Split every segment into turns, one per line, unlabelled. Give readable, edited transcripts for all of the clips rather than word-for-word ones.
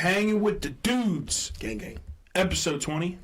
Hanging with the Dudes.
Gang, gang.
Episode 20.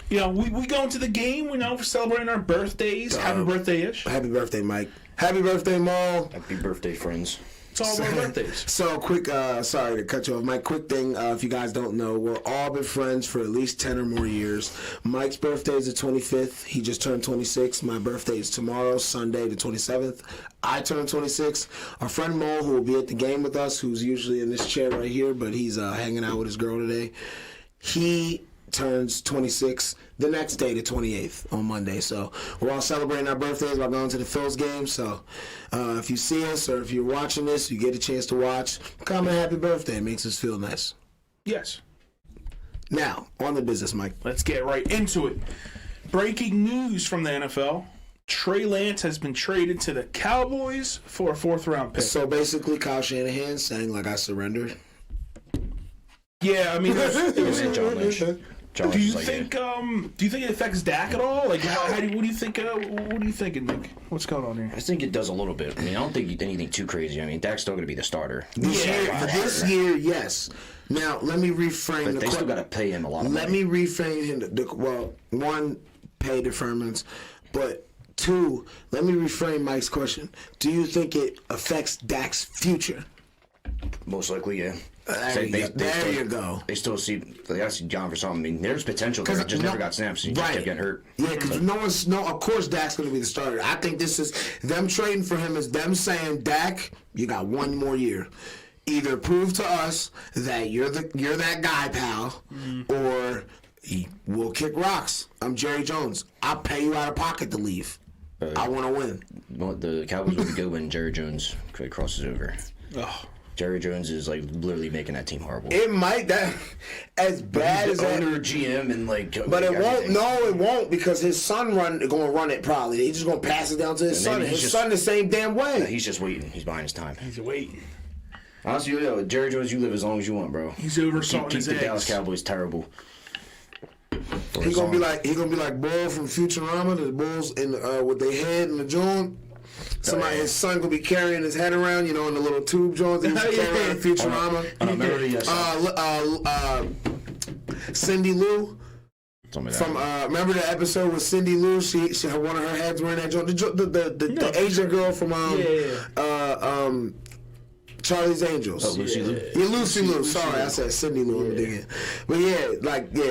We go into the game, we're celebrating our birthdays. Happy birthday-ish.
Happy birthday, Mike. Happy birthday, Mo.
Happy birthday, friends.
It's all about birthdays.
So, quick, sorry to cut you off. Mike, quick thing, if you guys don't know, we're all been friends for at least 10 or more years. Mike's birthday is the 25th. He just turned 26. My birthday is tomorrow, Sunday, the 27th. I turn 26. Our friend Mo, who will be at the game with us, who's usually in this chair right here, but he's hanging out with his girl today, he turns 26 the next day, the 28th, on Monday. So we're all celebrating our birthdays by going to the Phillies game. So if you see us or if you're watching this, you get a chance to watch, comment happy birthday. It makes us feel nice.
Yes.
Now, on the business, Mike.
Let's get right into it. Breaking news from the NFL. Trey Lance has been traded to the Cowboys for a 4th-round pick.
So basically, Kyle Shanahan saying, like, I surrendered.
Yeah, I mean, it was
John Lynch.
Do you think it affects Dak at all? Like, what do you think? What are you thinking, Nick? What's going on here?
I think it does a little bit. I mean, I don't think anything too crazy. I mean, Dak's still going to be the starter.
This year, yes. Now, let me reframe
but they still got to pay him a lot of money.
Let me reframe him. One, pay deferments, but two, let me reframe Mike's question. Do you think it affects Dak's future?
Most likely, yeah.
There you go.
They still see John for something. I mean, there's potential there. It just never got snaps. He just kept getting hurt.
Yeah, because of course Dak's going to be the starter. I think this is them trading for him is them saying, Dak, you got one more year. Either prove to us that you're that guy, pal, or we'll kick rocks. I'm Jerry Jones. I'll pay you out of pocket to leave. I want to win.
Well, the Cowboys would be good when Jerry Jones crosses over.
Oh.
Jerry Jones is like literally making that team horrible.
It might as bad as that.
Owner, GM, and
but it won't. No, it won't because his son going to run it probably. He's just going to pass it down to his son. His son the same damn way.
Yeah, he's just waiting. He's buying his time.
He's waiting.
Honestly, Jerry Jones, you live as long as you want, bro.
He's oversalting his eggs.
Keep the Dallas Cowboys terrible.
He's gonna be like Bull from Futurama, the Bulls with their head in the joint. His son gonna be carrying his head around, in the little tube joints. He's carrying in Futurama. Cindy Lou. From remember the episode with Cindy Lou? She one of her heads were in that joint. The Asian girl from Charlie's Angels.
Oh, Lucy Lou?
Yeah, Lucy Lou. Sorry, I said Cindy Lou. I'm thinking. But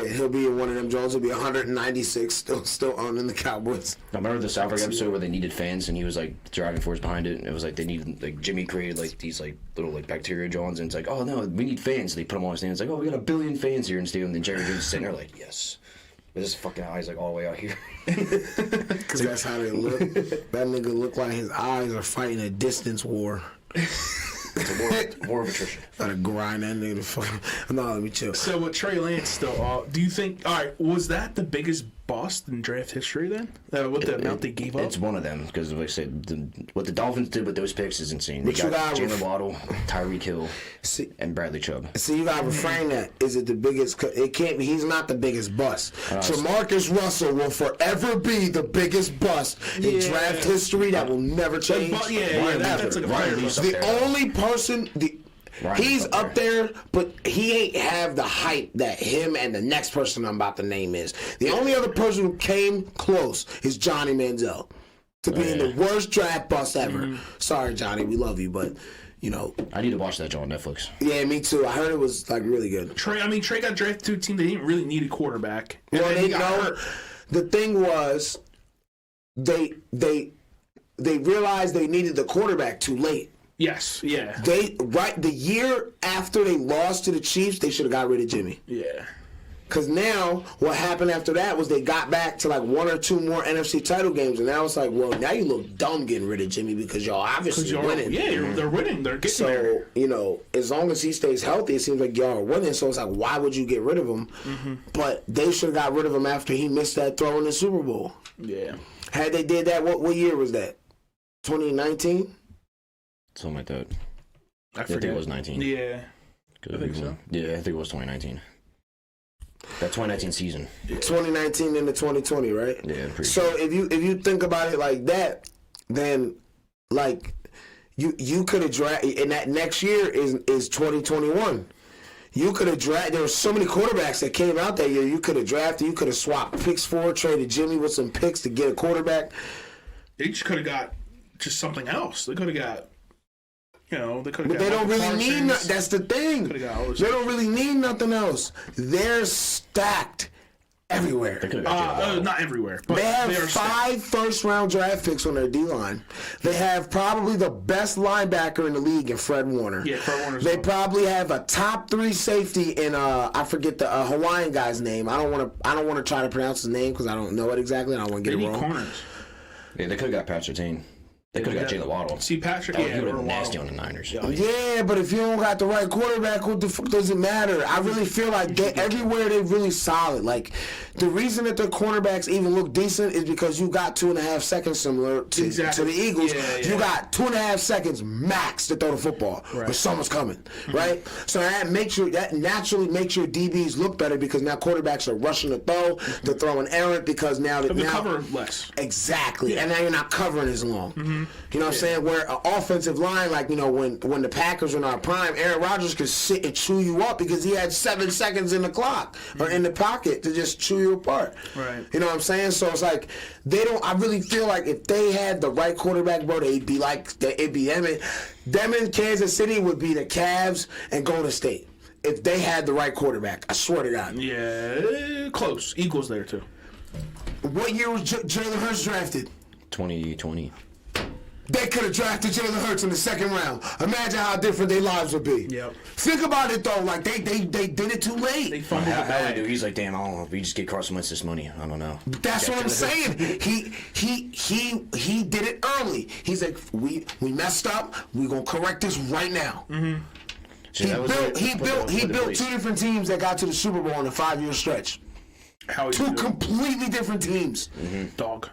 he'll be in one of them Jones. He'll be 196 still owning the Cowboys.
I remember the South Park episode where they needed fans and he was like driving force behind it. And it was like they needed, like Jimmy created like these like little like bacteria Johns and it's like, oh no, we need fans. So they put them on the stand. It's like, oh, we got 1 billion fans here in the stadium. And then Jerry Jones is sitting there like, yes. With his fucking eyes like all the way out here.
Because that's how they look. That nigga look like his eyes are fighting a distance war.
It's a war of attrition.
Gotta grind that nigga to fuck. No, let me chill.
So with Trey Lance still, do you think? All right, was that the biggest bust in draft history then? With the amount they gave up?
It's one of them because, like I said, what the Dolphins did with those picks is insane. They
But
got Jalen Waddle, Tyreek Hill, and Bradley Chubb.
See, you gotta reframe that. Is it the biggest? It can't be. He's not the biggest bust. Jamarcus Russell will forever be the biggest bust in draft history. That will never change.
That's like a fire bust.
The only person. He's up there, but he ain't have the hype that him and the next person I'm about to name is. The only other person who came close is Johnny Manziel to being the worst draft bust ever. Sorry, Johnny, we love you, but
I need to watch that show on Netflix.
Yeah, me too. I heard it was like really good.
Trey got drafted to a team that didn't really need a quarterback.
Well, they hurt. The thing was, they realized they needed the quarterback too late.
Yes, yeah.
The year after they lost to the Chiefs, they should have got rid of Jimmy.
Yeah.
Because now, what happened after that was they got back to like 1 or 2 more NFC title games, and now it's like, well, now you look dumb getting rid of Jimmy because y'all obviously winning.
Yeah, they're winning. They're getting there.
So, as long as he stays healthy, it seems like y'all are winning. So it's like, why would you get rid of him? But they should have got rid of him after he missed that throw in the Super Bowl.
Yeah.
Had they did that, what year was that? 2019?
Something like that.
I
think it was 19.
Yeah. I think so.
Yeah, I think it was 2019. That 2019 season.
2019 into 2020, right?
Yeah, pretty
So if you think about it like that, then like You could have drafted, and that next year is 2021. You could have drafted. There were so many quarterbacks that came out that year. You could have drafted. You could have swapped picks for, traded Jimmy with some picks to get a quarterback.
They just could have got just something else. They could have got, they could have.
But they don't really need. That's the thing. They don't really need nothing else. They're stacked everywhere.
They could have got
not everywhere. But
they have 5 first-round draft picks on their D-line. They have probably the best linebacker in the league in Fred Warner.
Yeah, Fred Warner's
They probably have a top 3 safety in I forget the Hawaiian guy's name. I don't want to try to pronounce his name because I don't know it exactly. And I don't want to get it wrong.
Corners.
Yeah, they could have got Pat Surtain. They could have got Jalen Waddle.
See, Patrick,
he would have been nasty on the Niners.
Yeah, but if you don't got the right quarterback, what the fuck does it matter? I really feel like everywhere they're really solid. Like, the reason that their cornerbacks even look decent is because you got 2.5 seconds similar to the Eagles. Yeah. You got 2.5 seconds max to throw the football when someone's coming, right? So that naturally makes your DBs look better because now quarterbacks are rushing the throw, they're throwing errant because now
they cover less.
Exactly, and now you're not covering as long. You know what I'm saying? Where an offensive line, like, when the Packers were in our prime, Aaron Rodgers could sit and chew you up because he had 7 seconds in the clock or in the pocket to just chew you apart.
Right.
You know what I'm saying? So it's like I really feel like if they had the right quarterback, bro, it'd be them in Kansas City would be the Cavs and Golden State if they had the right quarterback. I swear to God.
Yeah, close. Eagles there too.
What year was Jalen Hurts drafted?
2020.
They could have drafted Jalen Hurts in the 2nd round. Imagine how different their lives would be.
Yep.
Think about it though. Like they did it too late.
They fumbled the bag.
He's like, damn, I don't know. If we just get Carson Wentz this money, I don't know.
That's what I'm saying. He did it early. He's like, we messed up. We gonna correct this right now.
See,
he built 2 different teams that got to the Super Bowl in a 5-year stretch. 2 completely different teams.
Dog.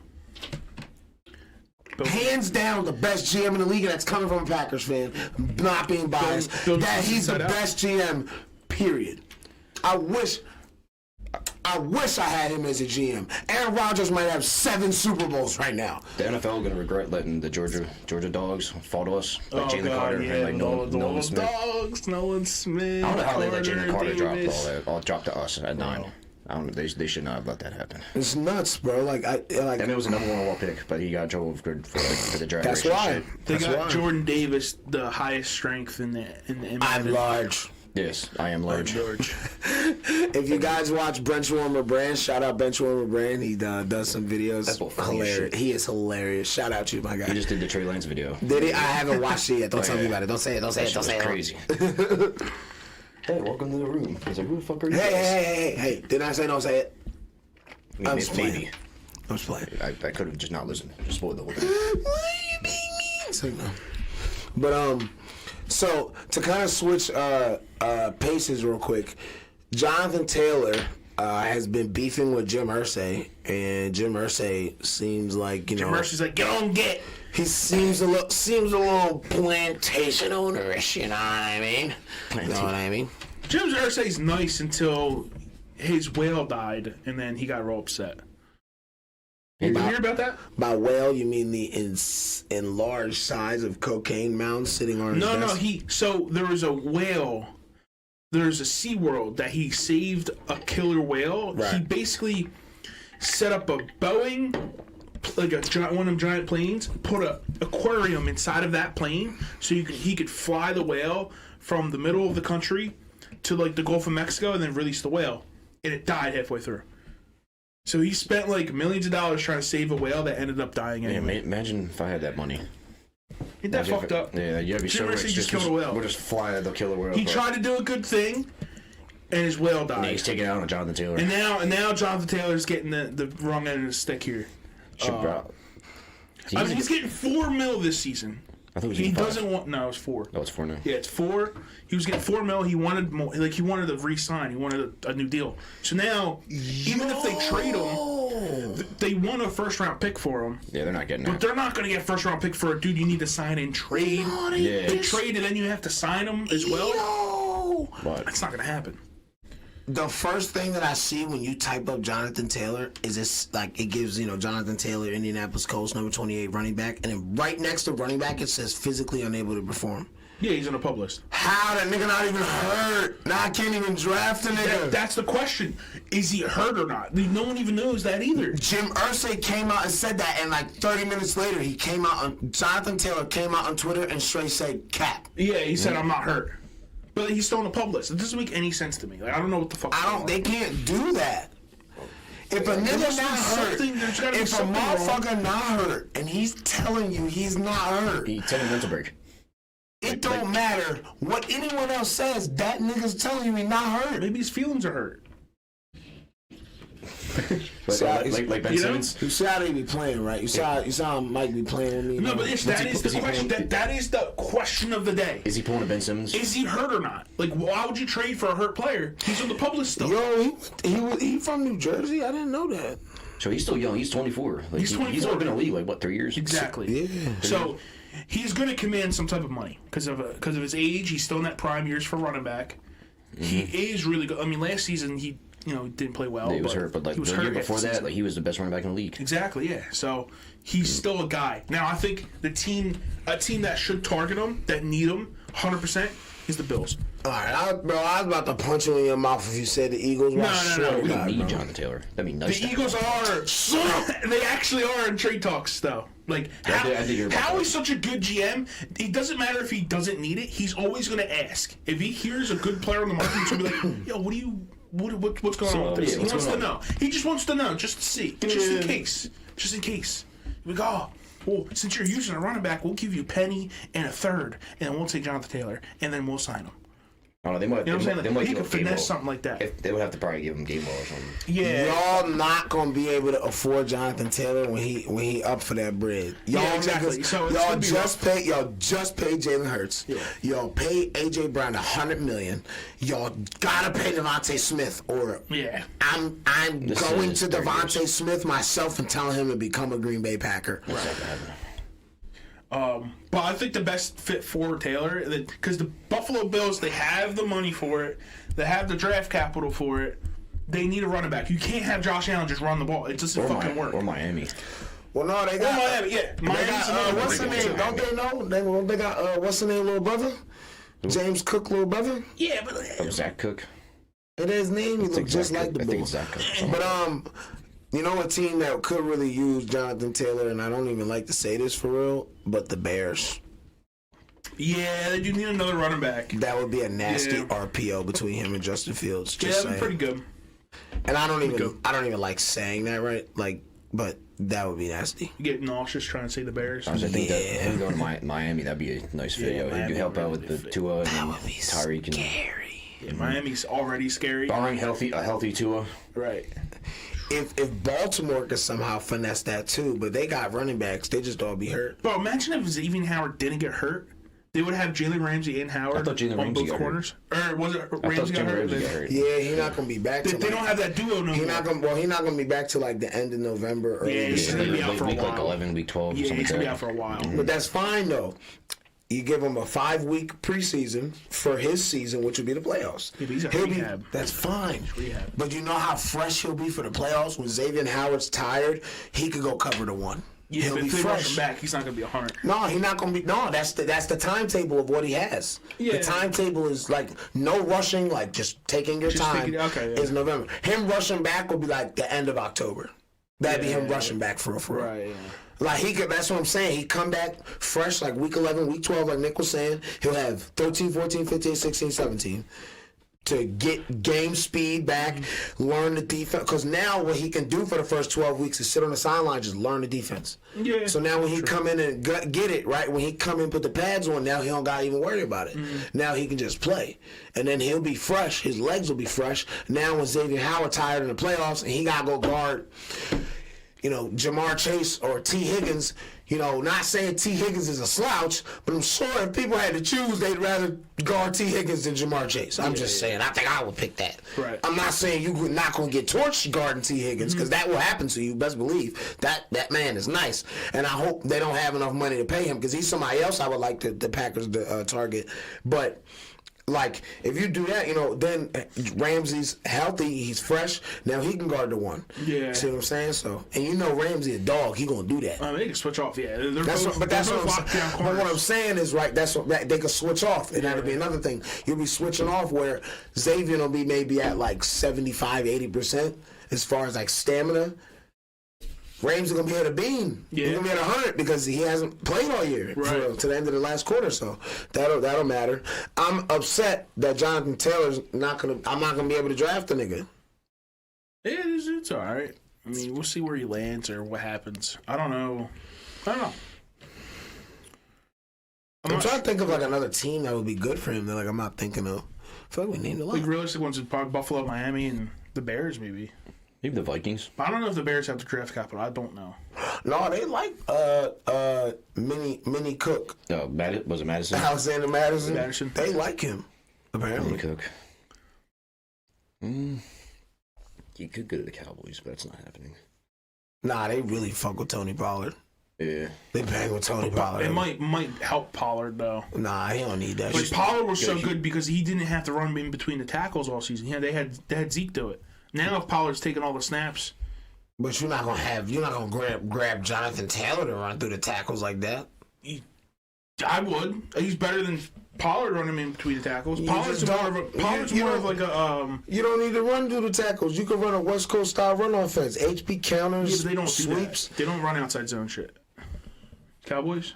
Hands down, the best GM in the league, and that's coming from a Packers fan. Not being biased. That he's the best GM. Period. I wish I had him as a GM. Aaron Rodgers might have 7 Super Bowls right now.
The NFL gonna regret letting the Georgia Dogs fall to us, like Jalen Carter and like Nolan Smith.
Nolan Smith.
I don't know how they let Jalen Carter drop to us at 9. I don't know. They should not have let that happen.
It's nuts, bro. And
it was a number 1 overall pick, but he got in trouble for the draft.
That's why.
They got Jordan Davis, the highest strength in the
I'm large.
Yes, I am large.
If you guys watch Benchwarmer Brand, shout out Benchwarmer Brand. He does some videos.
That's
hilarious. He is hilarious. Shout out to you, my guy.
He just did the Trey Lance video.
Did he? I haven't watched it yet. Don't tell me about it. Don't say it. Don't say it. Don't say it.
Crazy. Hey, welcome to the room. He's like, who the fuck are you?
Hey. Didn't I say don't say it?
I'm just playing.
I was playing.
I could have just not listened. Just spoiled the whole thing.
Why are you being mean? So, no. But, so to kind of switch paces real quick, Jonathan Taylor has been beefing with Jim Irsay, and Jim Irsay seems like, Jim
Irsay's like, get.
He seems a little plantation ownerish, you know what I mean? You know what I mean?
Jim Irsay's nice until his whale died, and then he got real upset. You hear about that?
By whale, you mean the enlarged size of cocaine mounds sitting on his desk?
No. So there was a whale. There's a SeaWorld that he saved a killer whale.
Right.
He basically set up a Boeing, like one of them giant planes, put an aquarium inside of that plane so he could fly the whale from the middle of the country to like the Gulf of Mexico and then release the whale. And it died halfway through. So he spent like millions of dollars trying to save a whale that ended up dying anyway.
Yeah, imagine if I had that money.
Ain't that fucked up?
Yeah, you'd be so rich.
Just killed a whale.
We'll just fly the killer whale.
He tried to do a good thing, and his whale died.
And he's taking out on Jonathan Taylor.
And now Jonathan Taylor's getting the wrong end of the stick here.
He's
getting $4 million this season.
I thought
he doesn't want. No, it's 4.
Oh, it's 4 now.
Yeah, it's 4. He was getting $4 million. He wanted more. Like he wanted to re-sign. He wanted a new deal. So now, even if they trade him, they want a first-round pick for him.
Yeah, they're not getting that.
But they're not going to get a first-round pick for a dude you need to sign and trade.
Yeah.
They trade and then you have to sign him as well.
What?
That's not going to happen.
The first thing that I see when you type up Jonathan Taylor is this, like, it gives, Jonathan Taylor, Indianapolis Colts, number 28 running back, and then right next to running back it says physically unable to perform.
Yeah, he's on the PUP list.
How that nigga not even hurt? Now I can't even draft a nigga.
That's the question. Is he hurt or not? No one even knows that either.
Jim Irsay came out and said that, and like 30 minutes later, Jonathan Taylor came out on Twitter and straight said, cap.
Yeah, he said, I'm not hurt. But he's still on the PUP list. It doesn't make any sense to me. Like, I don't know what the fuck.
They can't do that. If a nigga not hurt, if a motherfucker not hurt, and he's telling you he's not hurt,
He tell him mental break.
it don't matter what anyone else says. That nigga's telling you he's not hurt.
Maybe his feelings are hurt.
Like Ben Simmons.
You see how they be playing, right? You saw how Mike be playing with me.
No, but that is the question. That is the question of the day.
Is he pulling a Ben Simmons?
Is he hurt or not? Like, why would you trade for a hurt player? He's on the PUP list still.
Yo, he from New Jersey? I didn't know that.
So he's still young. He's 24. Like,
He's 24.
He's only been in the league, 3 years?
Exactly.
Yeah.
So he's going to command some type of money because of his age. He's still in that prime years for running back. Mm-hmm. He is really good. I mean, last season he didn't play well.
He was hurt, but
he was
the
hurt
year before that, he was the best running back in the league.
Exactly, yeah. So he's still a guy. Now I think a team that should target him, that need him, 100%, is the Bills.
All right, I was about to punch you in your mouth if you said the Eagles.
No.
We don't need Jonathan Taylor. That'd be nice.
The Eagles are. They actually are in trade talks, though. Like, how he's such a good GM, it doesn't matter if he doesn't need it. He's always going to ask. If he hears a good player on the market, he's going to be like, yo, what's going on with this? He wants to know. He just wants to know, just to see. Just in case. Just in case. We go, well, since you're using a running back, we'll give you a penny and a third, and we'll take Jonathan Taylor, and then we'll sign him.
I don't know, they might.
You know what I'm saying?
They might
He could finesse something like that.
They would have to probably give him game ball or something.
Yeah.
Y'all not gonna be able to afford Jonathan Taylor when he up for that bread. Y'all
exactly.
Niggas,
So
y'all just pay Jalen Hurts.
Yeah.
Y'all pay AJ Brown $100 million. Y'all gotta pay Devontae Smith, or I'm going to Devontae Smith myself and telling him to become a Green Bay Packer.
But I think the best fit for Taylor, because the Buffalo Bills, they have the money for it, they have the draft capital for it. They need a running back. You can't have Josh Allen just run the ball. It doesn't fucking work.
Or Miami.
Well, no, they got
Miami. Yeah, Miami's
what's the name? Don't they know? They got what's the name? Little brother, James Cook, little brother.
Yeah, but
Zach Cook.
It is his name. He looks just like the
I think
boy.
it's Zach Cook.
But you know a team that could really use Jonathan Taylor, and I don't even like to say this for real, but the Bears.
Yeah, they do need another running back.
That would be a nasty RPO between him and Justin Fields. Just
that'd be pretty good.
And I don't even like saying that, right? Like, but that would be nasty.
You get nauseous trying to say the Bears.
I think that if we go to Miami, that'd be a nice video.
Miami
He'd help out with the Tua and Tyreek and
Scary.
Yeah, Miami's already scary.
barring a healthy Tua.
Right.
If Baltimore could somehow finesse that too, but they got running backs, they just all be hurt.
Bro, imagine if Xavier Howard didn't get hurt. They would have Jalen Ramsey and Howard on both corners. Or was it Ramsey got hurt?
Yeah, he's not gonna be back.
They don't have that duo no more.
He's not gonna be back till like the end of November.
Yeah, he's gonna be out for a while.
Week 11, week 12.
Yeah, he's gonna be
like
out for a while.
But that's fine though. You give him a 5-week preseason for his season, which would be the playoffs.
Yeah, but he's at rehab.
That's fine.
Rehab.
But you know how fresh he'll be for the playoffs when Xavier Howard's tired. He could go cover the one.
Yeah,
he'll
but
be
if they rush
fresh.
him back, he's not gonna be 100.
No, he's not gonna be. No, that's the timetable of what he has.
Yeah.
The timetable is like no rushing, like just taking your time. Is November. Him rushing back will be like the end of October. That'd be him rushing back for real.
Right. Yeah.
Like he could. That's what I'm saying. He come back fresh, like week 11, week 12, like Nick was saying. He'll have 13, 14, 15, 16, 17. To get game speed back, learn the defense. Because now what he can do for the first 12 weeks is sit on the sideline, just learn the defense.
Yeah.
So now when he come in and get it, right, when he come in put the pads on, now he don't got to even worry about it. Now he can just play. And then he'll be fresh. His legs will be fresh. Now when Xavier Howard tired in the playoffs and he got to go guard, Jamar Chase or T. Higgins, not saying T. Higgins is a slouch, but I'm sure if people had to choose, they'd rather guard T. Higgins than Jamar Chase. I'm just saying. I think I would pick that.
Right.
I'm not saying you're not going to get torched guarding T. Higgins, because that will happen to you. Best believe. That man is nice. And I hope they don't have enough money to pay him, because he's somebody else I would like the Packers to target. But Like, if you do that, then Ramsey's healthy, he's fresh. Now he can guard the one.
Yeah.
See what I'm saying? So, and Ramsey a dog, he gonna do that.
They can switch off. Yeah,
That's what I'm saying is right. That's what they can switch off, and that'll be another thing. You'll be switching off where Xavier will be maybe at like 75-80% as far as like stamina. Ramsey gonna be at a beam.
Yeah.
He's gonna be at 100 because he hasn't played all year to the end of the last quarter. So that'll matter. I'm upset that Jonathan Taylor's not gonna. I'm not gonna be able to draft the nigga.
Yeah, it's all right. I mean, we'll see where he lands or what happens. I don't know.
I'm trying to think of like another team that would be good for him. That like I'm not thinking of. I feel like we named a lot.
Like realistic ones would probably Buffalo, Miami, and the Bears maybe.
Maybe the Vikings.
I don't know if the Bears have the draft capital. I don't know.
No, they like Mini Cook.
No, was it Madison?
Alexander Madison.
Madison.
They like him. Apparently.
Mini Cook. He could go to the Cowboys, but that's not happening.
Nah, they really fuck with Tony Pollard.
Yeah.
They bang with Tony Pollard.
It might help Pollard though.
Nah, he don't need that.
But Pollard was so good because he didn't have to run in between the tackles all season. Yeah, they had Zeke do it. Now if Pollard's taking all the snaps.
But you're not gonna grab Jonathan Taylor to run through the tackles like that.
I would. He's better than Pollard running in between the tackles. Pollard's more of like a.
You don't need to run through the tackles. You can run a West Coast style run offense. HP counters.
Yeah, but they don't
sweeps.
Do that. They don't run outside zone shit. Cowboys.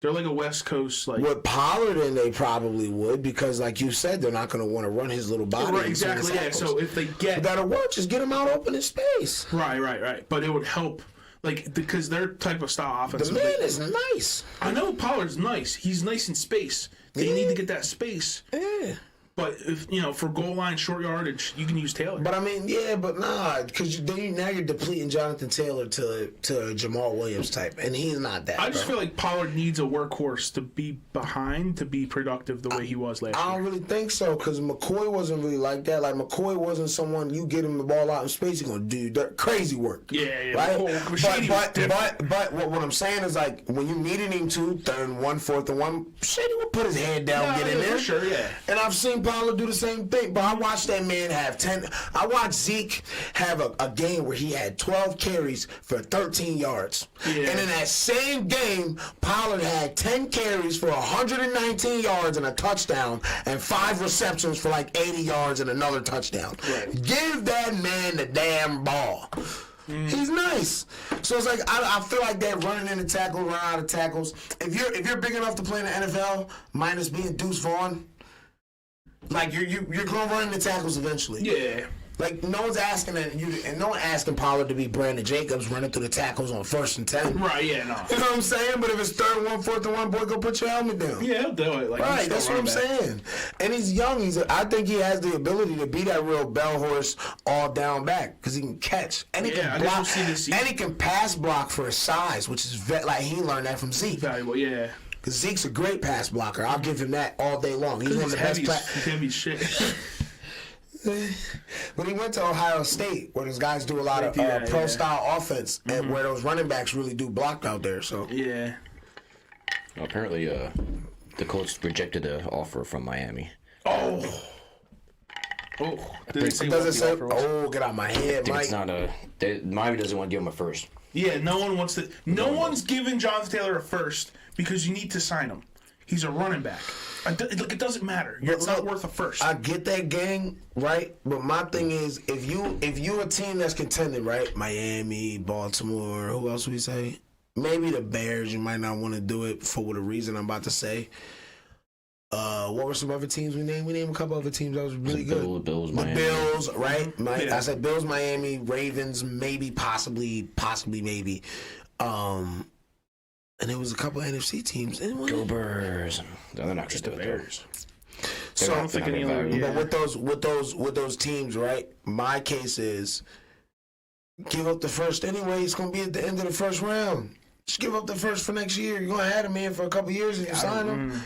They're like a West Coast like.
With Pollard in, they probably would because, like you said, they're not going to want to run his little body.
Right, exactly. Yeah. So if they get
that'll work. Just get him out open in space.
Right. But it would help, like because their type of style offense.
The man is nice.
I know Pollard's nice. He's nice in space. They need to get that space.
Yeah.
But if for goal line, short yardage, you can use Taylor.
But I mean, because now you're depleting Jonathan Taylor to Jamal Williams type, and he's not that.
I just feel like Pollard needs a workhorse to be behind to be productive the way he was last year.
I don't really think so because McCoy wasn't really like that. Like McCoy wasn't someone you get him the ball out in space, he's gonna do crazy work.
Yeah.
Right. But what I'm saying is like when you needed him to 3rd and 1, 4th and 1, Shady would put his head down, get in there.
For sure, yeah.
And I've seen Pollard do the same thing, but I watched that man have 10. I watched Zeke have a game where he had 12 carries for 13 yards.
Yeah.
And in that same game, Pollard had 10 carries for 119 yards and a touchdown and 5 receptions for like 80 yards and another touchdown.
Right.
Give that man the damn ball. He's nice. So it's like I feel like that running in the tackle, run out of tackles. If you're big enough to play in the NFL, minus being Deuce Vaughn, like you're gonna run into tackles eventually.
Yeah.
Like no one's asking Pollard to be Brandon Jacobs running through the tackles on 1st and 10.
Right. Yeah. No.
You know what I'm saying? But if it's 3rd and 1, 4th and 1, boy, go put your helmet down.
Yeah, he'll do it. Like,
right. That's what I'm saying. And he's young. I think he has the ability to be that real bell horse all down back because he can catch and he can block and he can pass block for his size, which is like he learned that from Zeke.
Valuable. Yeah.
Because Zeke's a great pass blocker. I'll give him that all day long. He's one of the best.
He's heavy shit.
But he went to Ohio State, where those guys do a lot of pro-style offense, and where those running backs really do block out there. So
yeah.
Well, apparently, the Colts rejected an offer from Miami.
Does it say? Oh, get out of my head, Mike.
It's not Miami doesn't want to give him a first.
Yeah, no one wants to. No one's giving Jonathan Taylor a first because you need to sign him. He's a running back. It doesn't matter. It's not worth a first.
I get that, gang, right? But my thing is, if you a team that's contending, right? Miami, Baltimore, who else would we say? Maybe the Bears. You might not want to do it for the reason I'm about to say. What were some other teams we named? We named a couple other teams that was really good.
Bills, Miami.
The Bills, right? I said Bills, Miami, Ravens, maybe, possibly, maybe. And there was a couple of NFC teams.
Go Bears. No, they're not
just the Bears.
So
I'm thinking
but with those teams, right? My case is give up the first anyway. It's gonna be at the end of the first round. Just give up the first for next year. You're gonna have him in for a couple of years if you sign him.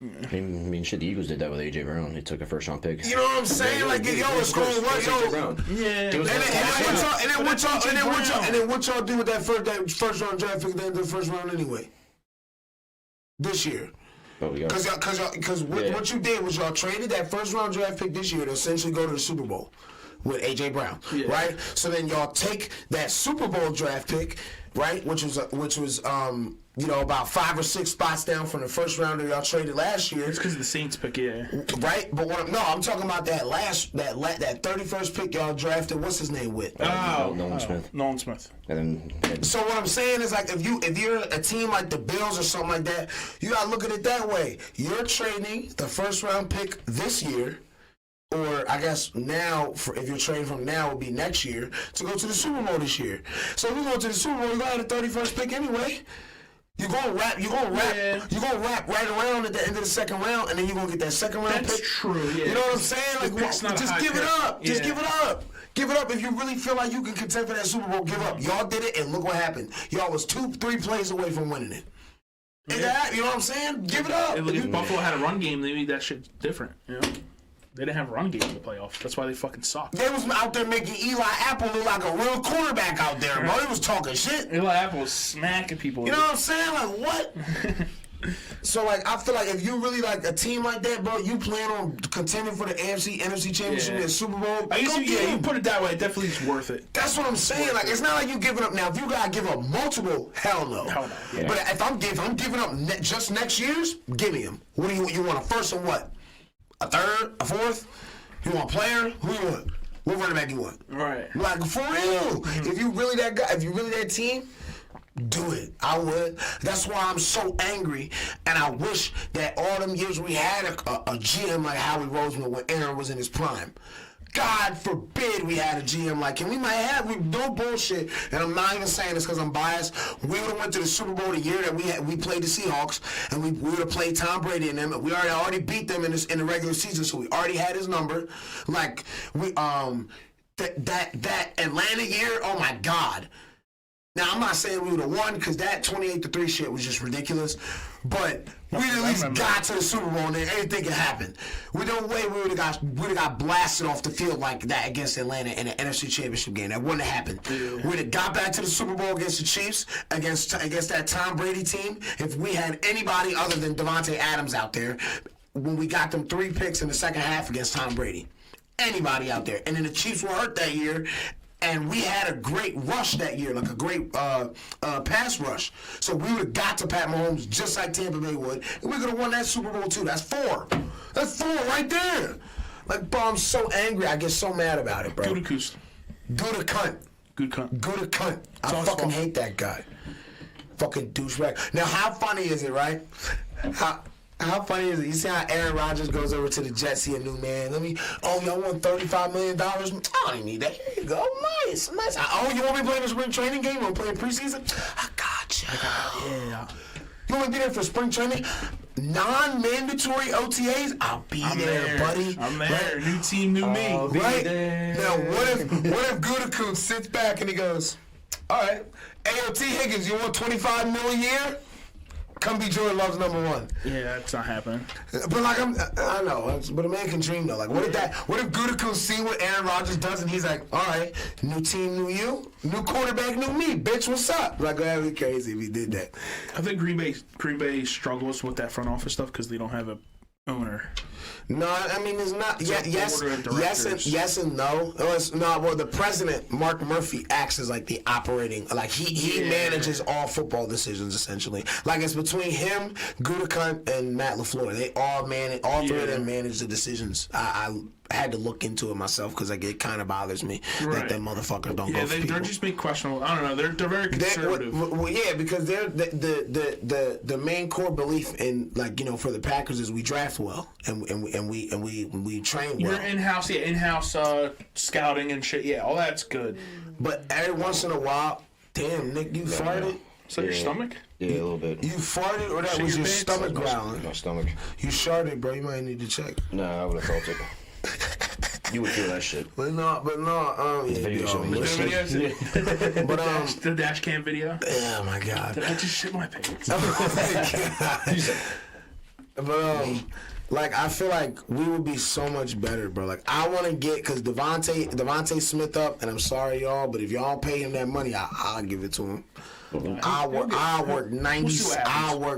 I mean, shit, the Eagles did that with A.J. Brown. They took a first-round pick.
You know what I'm saying? Like, it's going to work,
Yeah.
And then what y'all do with that first round draft pick at the end of the first round anyway? This year. Because what you did was y'all traded that first round draft pick this year to essentially go to the Super Bowl with A.J. Brown, right? So then y'all take that Super Bowl draft pick, right, which was about 5 or 6 spots down from the first rounder y'all traded last year.
It's because of the Saints pick, yeah.
Right, but I'm talking about that 31st pick y'all drafted. What's his name with?
Nolan Smith.
Nolan Smith.
And then
So what I'm saying is, like, if you're a team like the Bills or something like that, you gotta look at it that way. You're trading the first round pick this year, or I guess now, if you're trading from now, would be next year to go to the Super Bowl this year. So if we go to the Super Bowl, you got the 31st pick anyway. You're gonna wrap right around at the end of the second round, and then you're gonna get that second round pick.
That's true, yeah.
You know what I'm saying? Like, just give it up. Just give it up. Give it up. If you really feel like you can contend for that Super Bowl, give up. Y'all did it, and look what happened. Y'all was 2-3 plays away from winning it. Yeah. You know what I'm saying? Give it up.
If Buffalo had a run game, maybe that shit's different, you know? They didn't have a run game in the playoffs. That's why they fucking suck.
They was out there making Eli Apple look like a real quarterback out there, bro. He was talking shit.
Eli Apple was smacking people.
You know what I'm saying? Like, what? So, like, I feel like if you really like a team like that, bro, you plan on contending for the AFC, NFC Championship, and Super Bowl.
I guess you put it that way. It definitely is worth it.
That's what I'm saying. Like, it's not like you giving up now. If you gotta give up multiple, hell no.
Hell no. Yeah.
But if I'm giving up just next year's, give me them. What do you want? A first and what? A third? A fourth? You want a player? Who you want? What running back you want?
Right.
Like, for real. If you really that guy, if you really that team, do it. I would. That's why I'm so angry, and I wish that all them years we had a GM like Howie Roseman when Aaron was in his prime. God forbid we had a GM like him. We no bullshit, and I'm not even saying this because I'm biased. We would have went to the Super Bowl the year that we played the Seahawks, and we would have played Tom Brady and them. We already beat them in the regular season, so we already had his number. Like that Atlanta year, oh my God. Now, I'm not saying we would have won because that 28-3 shit was just ridiculous, but we at least got to the Super Bowl and then anything could happen. With no way we would have got blasted off the field like that against Atlanta in the NFC Championship game. That wouldn't have happened. Yeah. We would have got back to the Super Bowl against the Chiefs, against that Tom Brady team, if we had anybody other than Devontae Adams out there when we got them 3 picks in the second half against Tom Brady. Anybody out there. And then the Chiefs were hurt that year. And we had a great rush that year, like a great pass rush. So we would have got to Pat Mahomes just like Tampa Bay would, and we could have won that Super Bowl too. That's 4. That's 4 right there. Like, bro, I'm so angry. I get so mad about it, bro.
Gutekunst.
Guda cunt.
Good cunt.
Guda cunt. I fucking hate that guy. Fucking douchebag. Now, how funny is it, right? How funny is it? You see how Aaron Rodgers goes over to the Jets, see a new man. Y'all want $35 million? I don't even need that. Here you go. Nice. Oh, you want me playing a spring training game? You want to play preseason? I got you.
Yeah.
You want to be there for spring training? Non-mandatory OTAs? I'll be there, buddy.
I'm there. Right? New team, new me.
Right? Now, what if Gutekunst sits back and he goes, all right, AOT Higgins, you want $25 million a year? Come be Jordan Love's number 1. Yeah,
that's not happening.
But like I know, but a man can dream though. Like what if Gutekunst see what Aaron Rodgers does and he's like, all right, new team, new you, new quarterback, new me, bitch, what's up? Like that'd be crazy if he did that.
I think Green Bay struggles with that front office stuff because they don't have a owner.
No, I mean it's not. Yes and no. Well, the president, Mark Murphy, acts as like the operating. Like he manages all football decisions essentially. Like it's between him, Gutekunst, and Matt LaFleur. They all manage. All 3 of them manage the decisions. I had to look into it myself because it kind of bothers me that motherfuckers don't go for people.
They're just being questionable. I don't know. They're very conservative.
Because they're the main core belief in for the Packers is we draft well and we train well.
You're in-house scouting and shit. Yeah, all that's good.
But every once in a while, damn, Nick, you farted?
Is that your stomach?
Yeah, a little bit.
You farted or that was your stomach growling?
My stomach.
You sharted, bro. You might need to check.
No, I would have felt it. You would feel that shit.
But no.
The video showing me.
The dash cam video.
Oh my God.
Did I just shit my pants?
Oh my God. But Like, I feel like we would be so much better, bro. Like, I want to get, because Devontae Smith up, and I'm sorry, y'all, but if y'all pay him that money, I'll give it to him. I'll work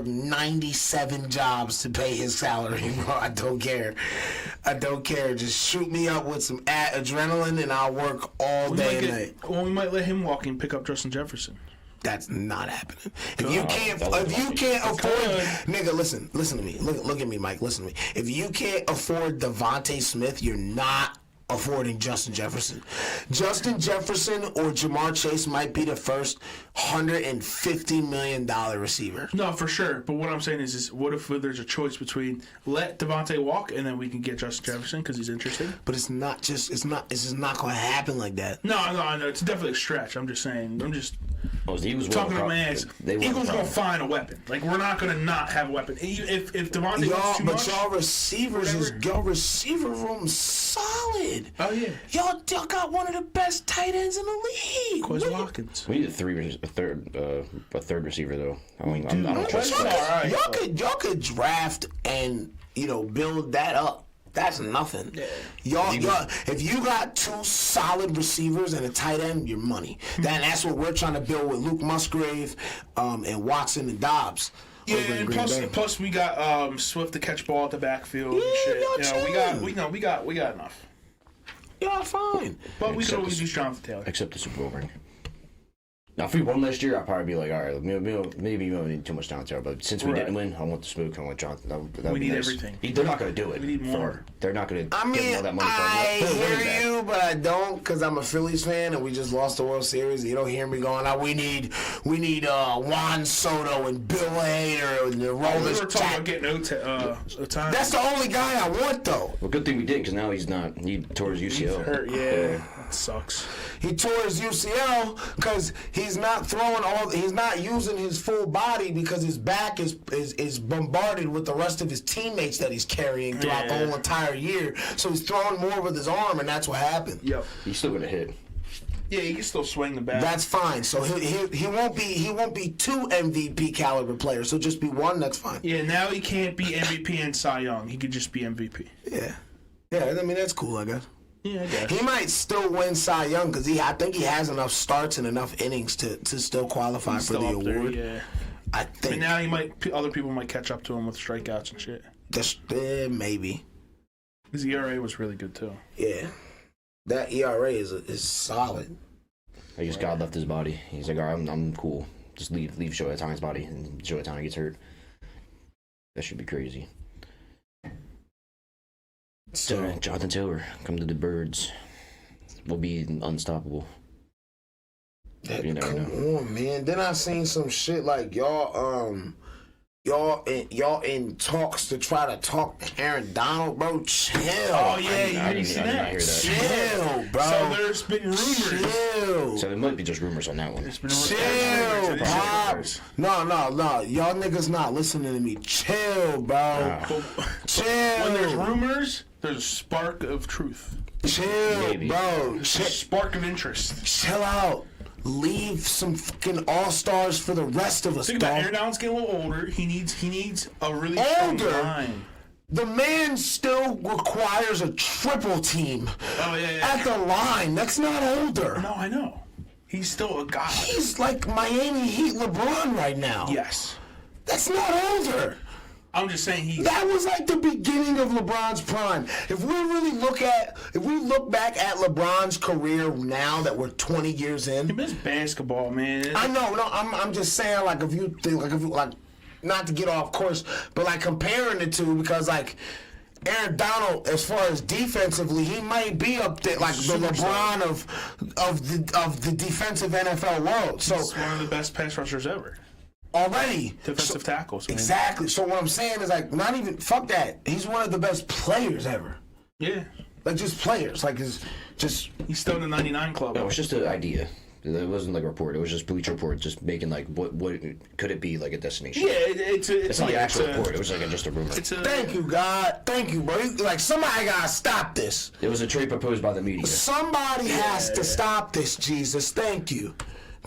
97 jobs to pay his salary, bro. I don't care. Just shoot me up with some adrenaline, and I'll work all day and night.
Well, we might let him walk and pick up Justin Jefferson.
That's not happening. If you can't afford, nigga, listen to me. Look at me, Mike. Listen to me. If you can't afford Devontae Smith, you're not affording Justin Jefferson. Justin Jefferson or Jamar Chase might be the first $150 million receiver.
No, for sure. But what I'm saying is what if there's a choice between let Devontae walk and then we can get Justin Jefferson because he's interesting?
But it's just not going to happen like that.
No, I know. It's definitely a stretch. I'm just saying.
The Eagles
talking to my ass. Eagles gonna find a weapon. Like, we're not gonna not have a weapon. If Devontae wants too much,
y'all receivers y'all receiver room solid.
Oh yeah.
Y'all got one of the best tight ends in the league.
Quez Watkins.
We need a third receiver though. I don't trust
y'all could draft and build that up. That's nothing. Yeah. Y'all, if you got two solid receivers and a tight end, you're money. That's what we're trying to build with Luke Musgrave, and Watson and Dobbs.
Yeah, and plus we got Swift to catch ball at the backfield and shit. We got enough.
Y'all fine.
But we could always use Jonathan Taylor.
Except the Super Bowl ring. Now, if we won last year, I'd probably be like, all right, maybe we don't need too much down there. But since we didn't win, I want the smoke. I want Jonathan. That
we need everything.
They're not going to do it.
We need more.
They're not going to give all that money.
I hear you, but I don't, because I'm a Phillies fan and we just lost the World Series. You don't hear me going, we need Juan Soto and Bill Hader and the Rollers.
We were talking about getting Otani.
That's the only guy I want, though.
Well, good thing we did, because now he's not. He tore his UCL.
He's hurt, yeah. That sucks.
He tore his UCL because he's not using his full body because his back is bombarded with the rest of his teammates that he's carrying throughout the whole entire year. So he's throwing more with his arm, and that's what happened.
Yep.
He's still gonna hit.
Yeah, he can still swing the bat.
That's fine. So he won't be two MVP caliber players. He'll just be one. That's fine.
Yeah. Now he can't be MVP and Cy Young. He could just be MVP.
Yeah. I mean, that's cool, I guess.
Yeah, I guess.
He might still win Cy Young because I think he has enough starts and enough innings to still qualify for the award.
There, yeah.
I think.
But now other people might catch up to him with strikeouts and shit.
Maybe.
His ERA was really good too.
Yeah, that ERA is solid.
I guess God left his body. He's like, all right, I'm cool. Just leave Shohei Ohtani's body, and Shohei Ohtani gets hurt. That should be crazy. So Jonathan Taylor, come to the Birds. We'll be unstoppable.
Come on, man. Then I seen some shit like y'all in talks to try to talk to Aaron Donald, bro. Chill.
Oh yeah, you didn't see that.
Chill, bro.
So there's been rumors.
Chill.
So there might be just rumors on that one.
There's been
Chill, Bob. No. Y'all niggas not listening to me. Chill, bro. Chill.
When there's rumors, there's a spark of truth.
Chill, bro.
A spark of interest.
Chill out. Leave some fucking all-stars for the rest of us,
Think about Aaron Donald's getting a little older. He needs a really strong line.
The man still requires a triple team at the line. That's not older.
No, I know. He's still a guy.
He's like Miami Heat LeBron right now.
Yes.
That's not older.
I'm just saying
that was like the beginning of LeBron's prime. If we look back at LeBron's career now that we're 20 years in.
He missed basketball, man.
I know. No, I'm just saying, like, if you not to get off course, but like comparing the two, because like Aaron Donald, as far as defensively, he might be up there like the LeBron of the defensive NFL world. So
he's one of the best pass rushers ever.
Already.
Defensive tackles. Man.
Exactly. So what I'm saying is, like, not even, fuck that. He's one of the best players ever.
Yeah.
Like, just players. Like, he's
still in the 99 club.
No, it's just an idea. It wasn't like a report. It was just Bleacher Report, just making like what could it be like a destination?
Yeah, it's
not an actual report. It was like just a rumor.
Thank you, God. Thank you, bro. Like, somebody gotta stop this.
It was a trade proposed by the media.
Somebody has to stop this, Jesus. Thank you.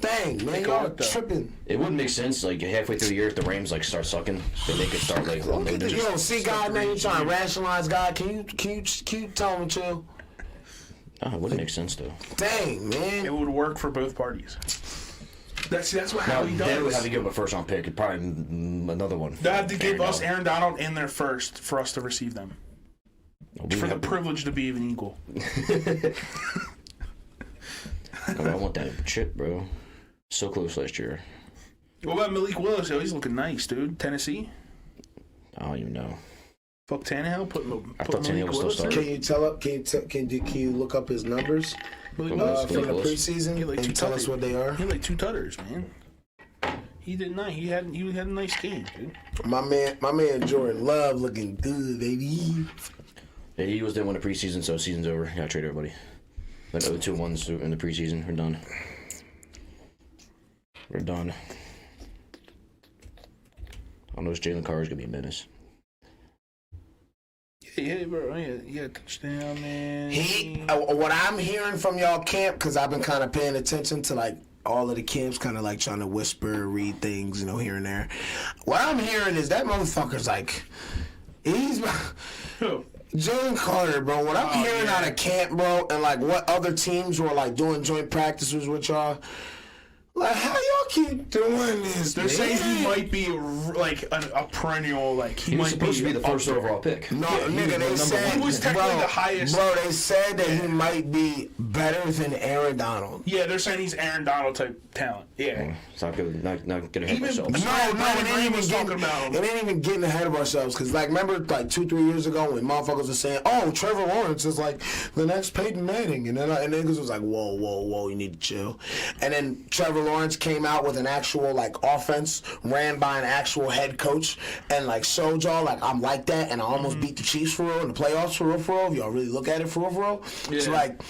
Dang, man, y'all tripping.
It wouldn't make sense, like, halfway through the year if the Rams, like, start sucking, then they could start, like,
Yo, see, God, man, you trying to rationalize God. Can you tell him, chill?
Oh, it wouldn't make sense, though.
Dang, man.
It would work for both parties. That's what how he does.
They would have to give him a first-round pick, and probably another one.
They have to give us Aaron Donald in their first for us to receive them. For the privilege to be an Eagle.
I want that chip, bro. So close last year.
What about Malik Willis? Oh, he's looking nice, dude. Tennessee?
I don't even know.
Fuck Tannehill? Put
Tannehill was still starting.
Can you look up his numbers from the preseason and tell us what they are?
He had like 2 tutters, man. He did not. He had a nice game, dude.
My man Jordan Love looking good, baby.
Yeah, he was there when the preseason, so season's over. Gotta trade everybody. Like 0-2-1s in the preseason. We're done. We're done. I know this Jalen Carr is gonna be a menace.
Yeah, bro. Yeah, touchdown, man.
What I'm hearing from y'all camp, because I've been kind of paying attention to like all of the camps, kind of like trying to whisper, read things, here and there. What I'm hearing is that motherfucker's like, he's.
Who?
Jalen Carter, bro. What I'm hearing out of camp, bro, and like what other teams were like doing joint practices with y'all. Like, how y'all keep doing this?
They're saying he might be like a perennial, like
he was supposed to be the first overall pick.
No, nigga, they said
he was technically the highest.
Bro, they said that he might be better than Aaron Donald.
Yeah, they're saying he's Aaron Donald type talent. Yeah,
it's not good. Not getting ahead of ourselves.
It ain't even getting ahead of ourselves. Cause like, remember like 2-3 years ago when motherfuckers were saying, "Oh, Trevor Lawrence is like the next Peyton Manning," and then niggas was like, "Whoa, you need to chill." And then Trevor Lawrence came out with an actual like offense ran by an actual head coach and like showed y'all like I'm like that and I almost beat the Chiefs for real in the playoffs for real. If y'all really look at it for real. Yeah. It's like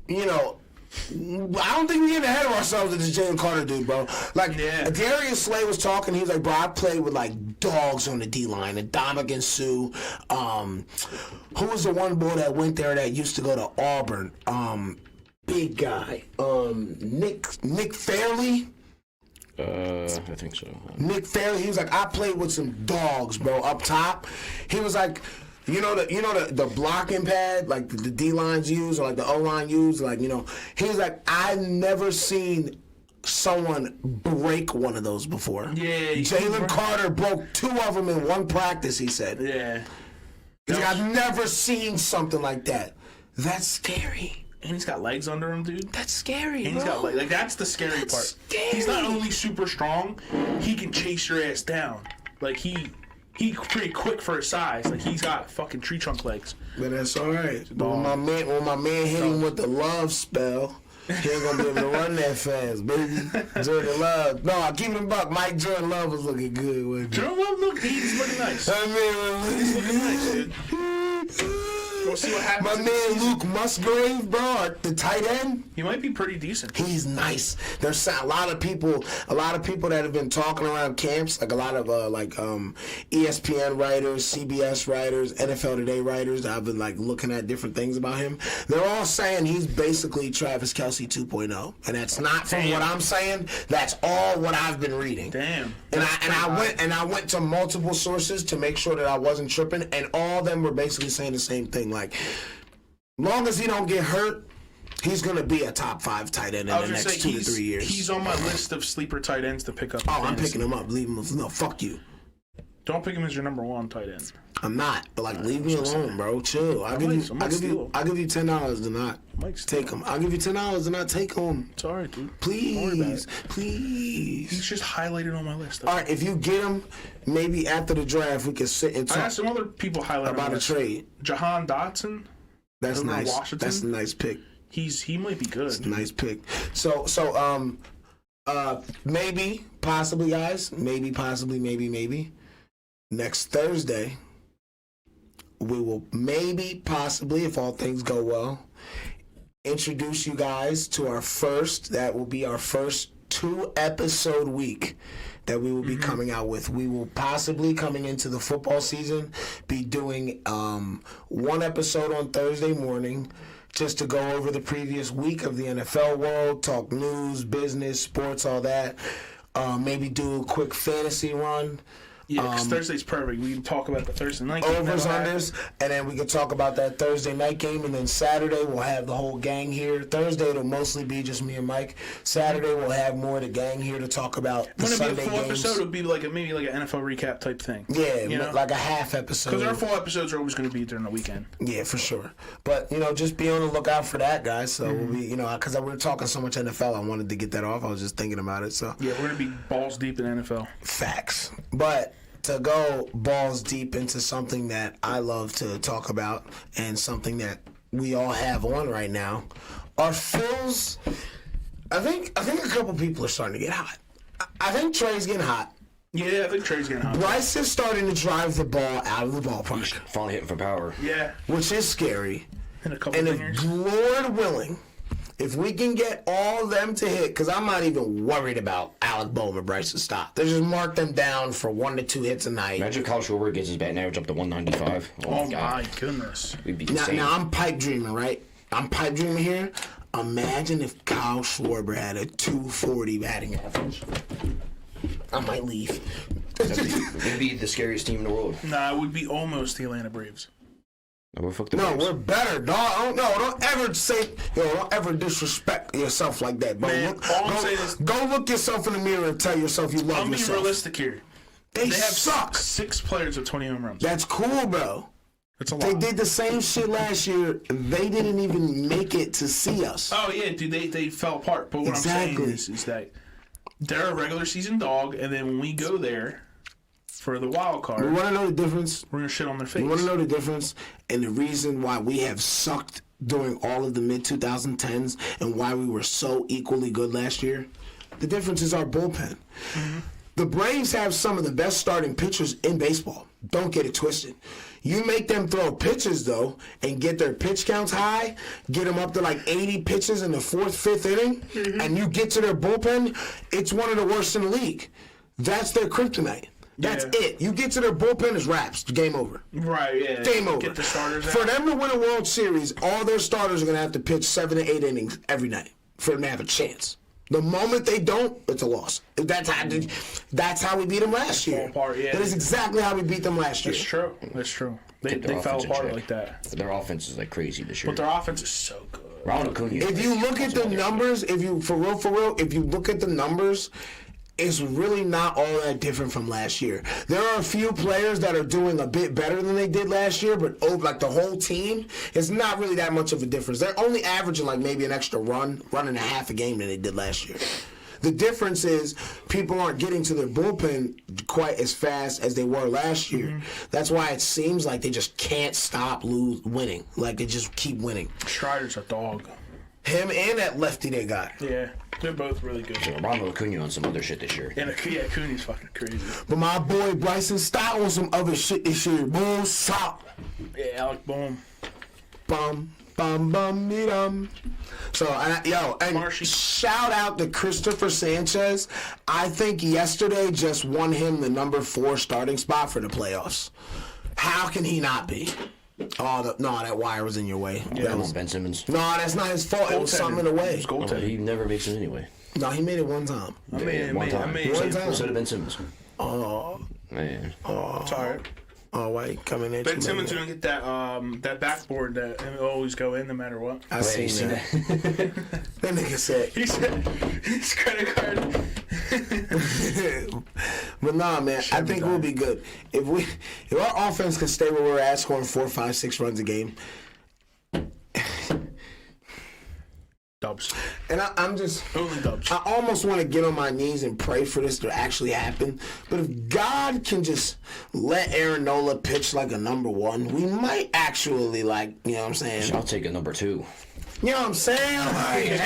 I don't think we get ahead of ourselves with this Jalen Carter dude, bro. Like, Darius Slay was talking. He was like, bro, I played with like dogs on the D-line. And Dominican Sue. Who was the one boy that went there that used to go to Auburn? Big guy. Nick Fairley.
I think so.
Nick Fairley. He was like, I played with some dogs, bro, up top. He was like, the blocking pad, like the D lines use or like the O line use, like he was like, I've never seen someone break one of those before.
Yeah,
Jalen Carter broke 2 of them in one practice. He said,
yeah.
He's like, I've never seen something like that. That's scary.
And he's got legs under him, dude.
That's scary,
and he's got legs. Like, that's the scary part.
Scary.
He's not only super strong, he can chase your ass down. Like, he's pretty quick for his size. Like, he's got fucking tree trunk legs.
But that's all right. When my man hit him with the love spell, he ain't gonna be able to run that fast, baby. Jordan Love. No, I keep it a buck. Mike Jordan Love was looking good, wasn't he?
Jordan Love he's looking nice. He's looking nice, dude. We'll see what happens.
My man Luke Musgrave, bro, the tight end.
He might be pretty decent.
He's nice. There's a lot of people that have been talking around camps, like a lot of ESPN writers, CBS writers, NFL Today writers that I've been like looking at different things about him. They're all saying he's basically Travis Kelce 2.0, and that's not from what I'm saying. That's all what I've been reading.
Damn.
And I went to multiple sources to make sure that I wasn't tripping, and all of them were basically saying the same thing. Like, long as he don't get hurt, he's going to be a top 5 tight end in the next 2 to 3 years.
He's on my list of sleeper tight ends to pick up.
Oh, I'm picking him up. Leave him. No, fuck you.
Don't pick him as your number 1 tight end.
I'm not. But like, leave me alone, bro. Chill. I'll give you $10 to not take him. I'll give you $10 to not take him.
It's all right, dude.
Please.
He's just highlighted on my list.
All right, if you get him, maybe after the draft we can sit and talk.
I got some other people highlighted
about a trade.
Jahan Dotson.
That's nice.
Washington.
That's a nice pick.
He might be good.
It's a nice pick. So maybe, possibly, guys. Maybe. Next Thursday, we will possibly, if all things go well, introduce you guys to our first 2-episode week that we will be coming out with. We will possibly, coming into the football season, be doing 1 episode on Thursday morning, just to go over the previous week of the NFL world, talk news, business, sports, all that. Maybe do a quick fantasy run.
Yeah, because Thursday's perfect. We can talk about the Thursday night game.
Overs, unders, and then we can talk about that Thursday night game, and then Saturday we'll have the whole gang here. Thursday it'll mostly be just me and Mike. Saturday we'll have more of the gang here to talk about the Sunday games.
When it'll be a full episode, it'll be like maybe an NFL recap type thing.
Yeah, like a half episode.
Because our full episodes are always going to be during the weekend.
Yeah, for sure. But, just be on the lookout for that, guys. So we'll be, because we were talking so much NFL, I wanted to get that off. I was just thinking about it. So
yeah, we're going to be balls deep in NFL.
Facts. But to go balls deep into something that I love to talk about and something that we all have on right now, our Phils. I think a couple people are starting to get hot. I think Trey's getting hot.
Yeah, I think Trey's getting hot.
Bryce is starting to drive the ball out of the ballpark.
Finally hitting for power.
Yeah.
Which is scary.
And a couple
and
fingers.
If Lord willing, if we can get all of them to hit, because I'm not even worried about Alec Bohm or Bryce to stop. They just mark them down for 1 to 2 hits a night.
Imagine if Kyle Schwarber gets his batting average up to 195.
Oh my goodness.
We'd be insane.
Now I'm pipe dreaming, right? I'm pipe dreaming here. Imagine if Kyle Schwarber had a 240 batting average. I might leave.
We'd be the scariest team in the world.
Nah, it would be almost the Atlanta Braves.
No,
we're better, dog. Don't ever say, don't ever disrespect yourself like that, bro.
Man,
go look yourself in the mirror and tell yourself you love yourself.
I'm being realistic here.
They have
suck. 6 players with 20 home runs.
That's cool, bro.
That's a lot.
They did the same shit last year. They didn't even make it to see us.
Oh, yeah, dude, they fell apart. But what I'm saying is that they're a regular season dog, and then when we go there for the wild card,
we want to know the difference.
We're going to shit on their face.
We want to know the difference and the reason why we have sucked during all of the mid-2010s and why we were so equally good last year. The difference is our bullpen. Mm-hmm. The Braves have some of the best starting pitchers in baseball. Don't get it twisted. You make them throw pitches, though, and get their pitch counts high, get them up to like 80 pitches in the 4th, 5th inning, and you get to their bullpen, it's one of the worst in the league. That's their kryptonite. That's it. You get to their bullpen, it's wraps. Game over.
Right, yeah.
Game over.
Get the starters out.
For them to win a World Series, all their starters are going to have to pitch 7 to 8 innings every night for them to have a chance. The moment they don't, it's a loss. That's how we beat them last year.
Apart, yeah.
That is exactly how we beat them last year.
That's true. They fell apart like that.
Their offense is like crazy this year.
But their offense is so good.
If you look at the numbers, if you look at the numbers, it's really not all that different from last year. There are a few players that are doing a bit better than they did last year, but like the whole team, it's not really that much of a difference. They're only averaging like maybe an extra run and a half a game than they did last year. The difference is people aren't getting to their bullpen quite as fast as they were last year. Mm-hmm. That's why it seems like they just can't stop winning. Like they just keep winning.
Strider's a dog.
Him and that lefty they got.
Yeah, they're both really good.
So Ronald Acuna on some other shit this year.
And Acuna's fucking crazy.
But my boy Bryson Stott on some other shit this year. Boom, stop.
Yeah, Alec Bohm.
Bum, bum, bum, dum. So, shout out to Christopher Sanchez. I think yesterday just won him the number 4 starting spot for the playoffs. How can he not be? Oh, that wire was in your way.
Yeah, that was Ben Simmons.
No, that's not his fault. It was something in the way.
He never makes it anyway.
No, he made it one time.
One time. So did Ben Simmons.
Oh.
Man.
Oh.
Sorry.
Oh, why coming in?
Ben Simmons gonna get that backboard that will always go in no matter what.
I seen that. That nigga said.
He said his credit card.
But nah, man, I think we'll be good if our offense can stay where we're at, scoring 4, 5, 6 runs a game.
Dubs.
And I'm just
only dubs.
I almost want to get on my knees and pray for this to actually happen. But if God can just let Aaron Nola pitch like a number 1, we might actually you know what I'm saying?
I'll take a number 2.
You know what I'm saying? Like,
he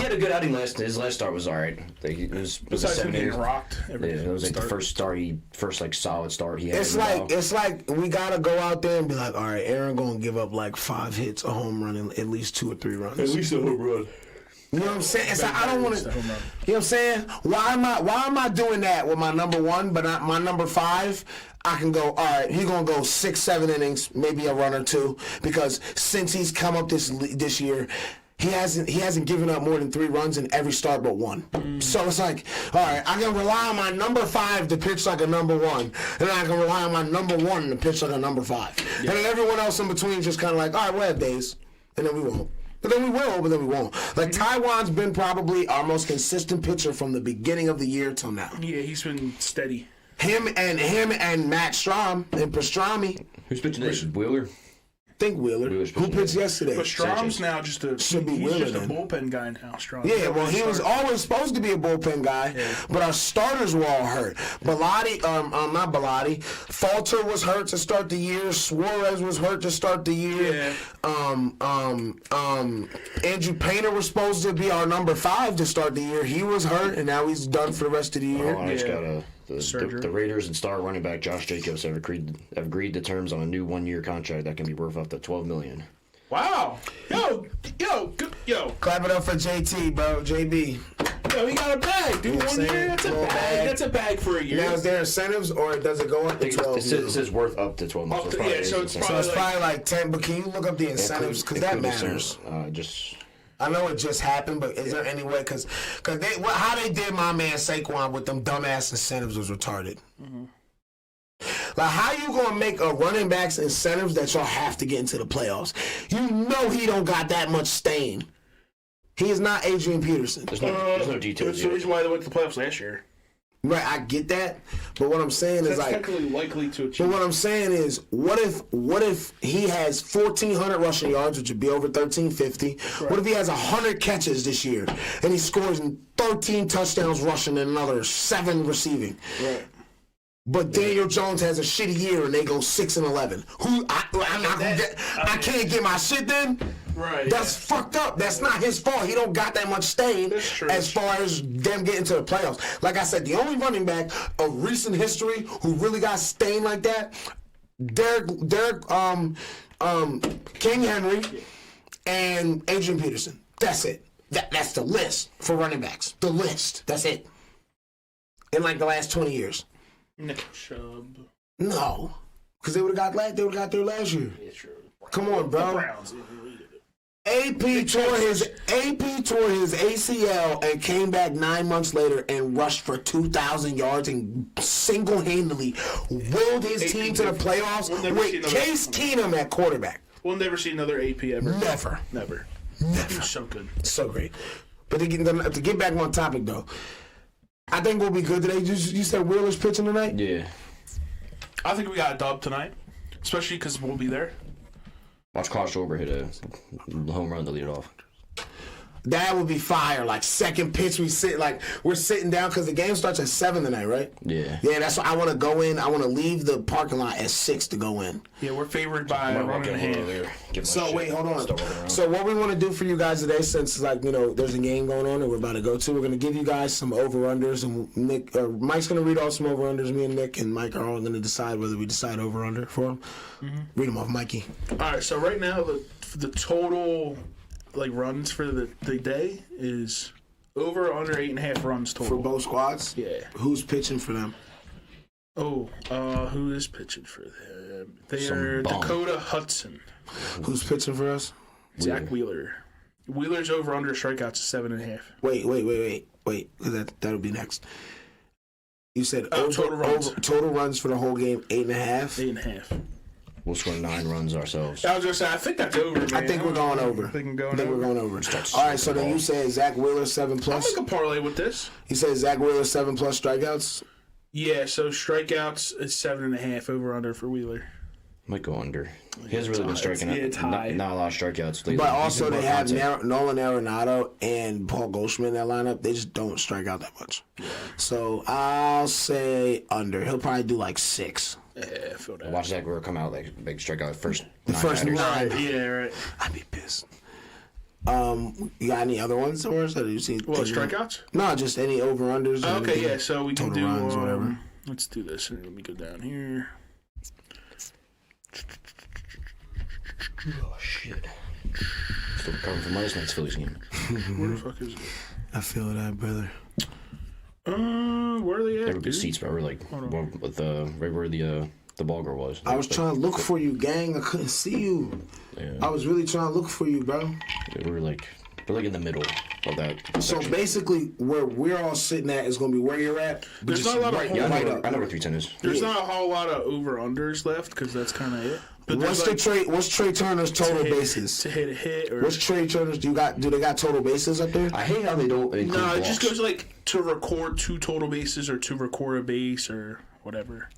had a good outing his last start was alright. It was a 7-inning
rocked.
Yeah, it was like the first solid start he had.
It's like we gotta go out there and be like, all right, Aaron gonna give up like 5 hits, a home run, and at least 2 or 3 runs.
At least a home run.
You know what I'm saying? It's like, I don't want to.
Home run.
You know what I'm saying? Why am I doing that with my number 1, but not my number 5? I can go, all right, he's going to go 6, 7 innings, maybe a run or 2, because since he's come up this year, he hasn't given up more than 3 runs in every start but 1. So it's like, all right, I can rely on my number 5 to pitch like a number 1, and then I can rely on my number 1 to pitch like a number 5. Yeah. And then everyone else in between just kind of like, all right, we'll have days, and then we won't. But then we will, but then we won't. Like, Taiwan's been probably our most consistent pitcher from the beginning of the year till now.
Yeah, he's been steady.
Him and Matt Strom and Pastrami.
Who's pitching today? Wheeler?
Think Wheeler.
Who
pitched yesterday?
But Strom's now just a bullpen guy now. Strom.
Yeah, well, he was always supposed to be a bullpen guy, but our starters were all hurt. Not Bilotti. Falter was hurt to start the year. Suarez was hurt to start the year.
Yeah.
Andrew Painter was supposed to be our number 5 to start the year. He was hurt, and now he's done for the rest of the year.
Oh, I just got the Raiders and star running back Josh Jacobs have agreed to terms on a new 1-year contract that can be worth up to $12 million.
Wow. Yo.
Clap it up for JT, bro. JB.
Yo, he got a bag, dude. 1 year, that's a bag. That's a bag for a year.
Now, is there incentives, or does it go up to 12?
It says worth up to 12 million.
So it's probably
like 10, but can you look up the incentives? Because that matters. I know it just happened, but is there any way? Because how they did my man Saquon with them dumbass incentives was retarded. Mm-hmm. Like, how you gonna make a running back's incentives that y'all have to get into the playoffs? You know he don't got that much stain. He is not Adrian Peterson.
There's no details.
That's the reason why they went to the playoffs last year.
Right, I get that, but what I'm saying is, like,
technically likely to achieve.
But what I'm saying is, what if he has 1,400 rushing yards, which would be over 1,350? Right. What if he has 100 catches this year and he scores 13 touchdowns rushing and another 7 receiving? Right. But Daniel Jones has a shitty year and they go 6-11. I can't get my shit then.
Right.
That's fucked up. That's not his fault. He don't got that much stain as far as them getting to the playoffs. Like I said, the only running back of recent history who really got stain like that, King Henry and Adrian Peterson. That's it. That's the list for running backs. The list. That's it. In like the last 20 years.
Nick Chubb.
No, because they would have got there last year. Yeah, sure. Come on, bro.
The Browns.
AP tore his ACL and came back 9 months later and rushed for 2,000 yards and single-handedly willed his team to the playoffs with Case Keenum at quarterback.
We'll never see another AP ever.
Never.
He's so good.
So great. But to get back on topic, though, I think we'll be good today. You said Wheeler's pitching tonight?
Yeah.
I think we got a dub tonight, especially because we'll be there.
Watch Carl Schwarber hit a home run to lead it off.
That would be fire. Like, second pitch, we're sitting down because the game starts at 7 tonight, right?
Yeah.
Yeah, that's why I want to go in. I want to leave the parking lot at 6 to go in.
Yeah, we're favored by a run and a half.
So, wait, hold on. So, what we want to do for you guys today, since, there's a game going on that we're about to go to, we're going to give you guys some over-unders. And Mike's going to read off some over-unders. Me and Nick and Mike are all going to decide whether we decide over-under for them. Mm-hmm. Read them off, Mikey.
All right, so right now, the total runs for the day is over or under 8.5 runs total.
For both squads?
Yeah.
Who's pitching for them?
Oh, who is pitching for them? They are Dakota Hudson.
Who's pitching for us?
Zach Wheeler. Wheeler's over under strikeouts is 7.5.
Wait. That'll be next. You said
total
runs for the whole game, 8.5?
8.5.
We'll score 9 runs ourselves.
I was going to say, I think that's over, man.
I think we're going over. We're going over. All right, so then you said Zach Wheeler 7+.
I'll make a parlay with this.
You said Zach Wheeler 7+ strikeouts?
Yeah, so strikeouts is 7.5 over under for Wheeler.
Might go under. He hasn't really been striking out. Not a lot of strikeouts lately.
But also they have Nolan Arenado and Paul Goldschmidt in that lineup. They just don't strike out that much. Yeah. So I'll say under. He'll probably do 6.
Yeah, I feel that.
Watch Zach Wheeler come out big strikeout first.
The first 9.
Yeah, right.
I'd be pissed. You got any other ones or that you seen?
What, strikeouts?
No, just any over-unders.
Okay, yeah, so we can do
runs, whatever.
Let's do this. Let me go down here.
Oh, shit. Still recovering from last night's Phillies game.
Where the fuck is it?
I feel that, brother.
Where are they at?
There were good seats, bro. We're like with right where the ball girl was.
I was trying to look for you, gang. I couldn't see you.
Yeah.
I was really trying to look for you, bro.
Yeah, we're like in the middle of that.
So
section.
basically, where we're all sitting at is going to be where you're at.
There's not a lot of
right,
Yeah,
right
I
up.
know where 310 is.
There's not a whole lot of over-unders left because that's kind of it. But
What's Trey Turner's total bases?
To hit a hit or...
What's Trey Turner's? Do they got total bases up there?
I hate how they don't include
No, it
walks.
just goes like to record 2 total bases or to record a base or whatever.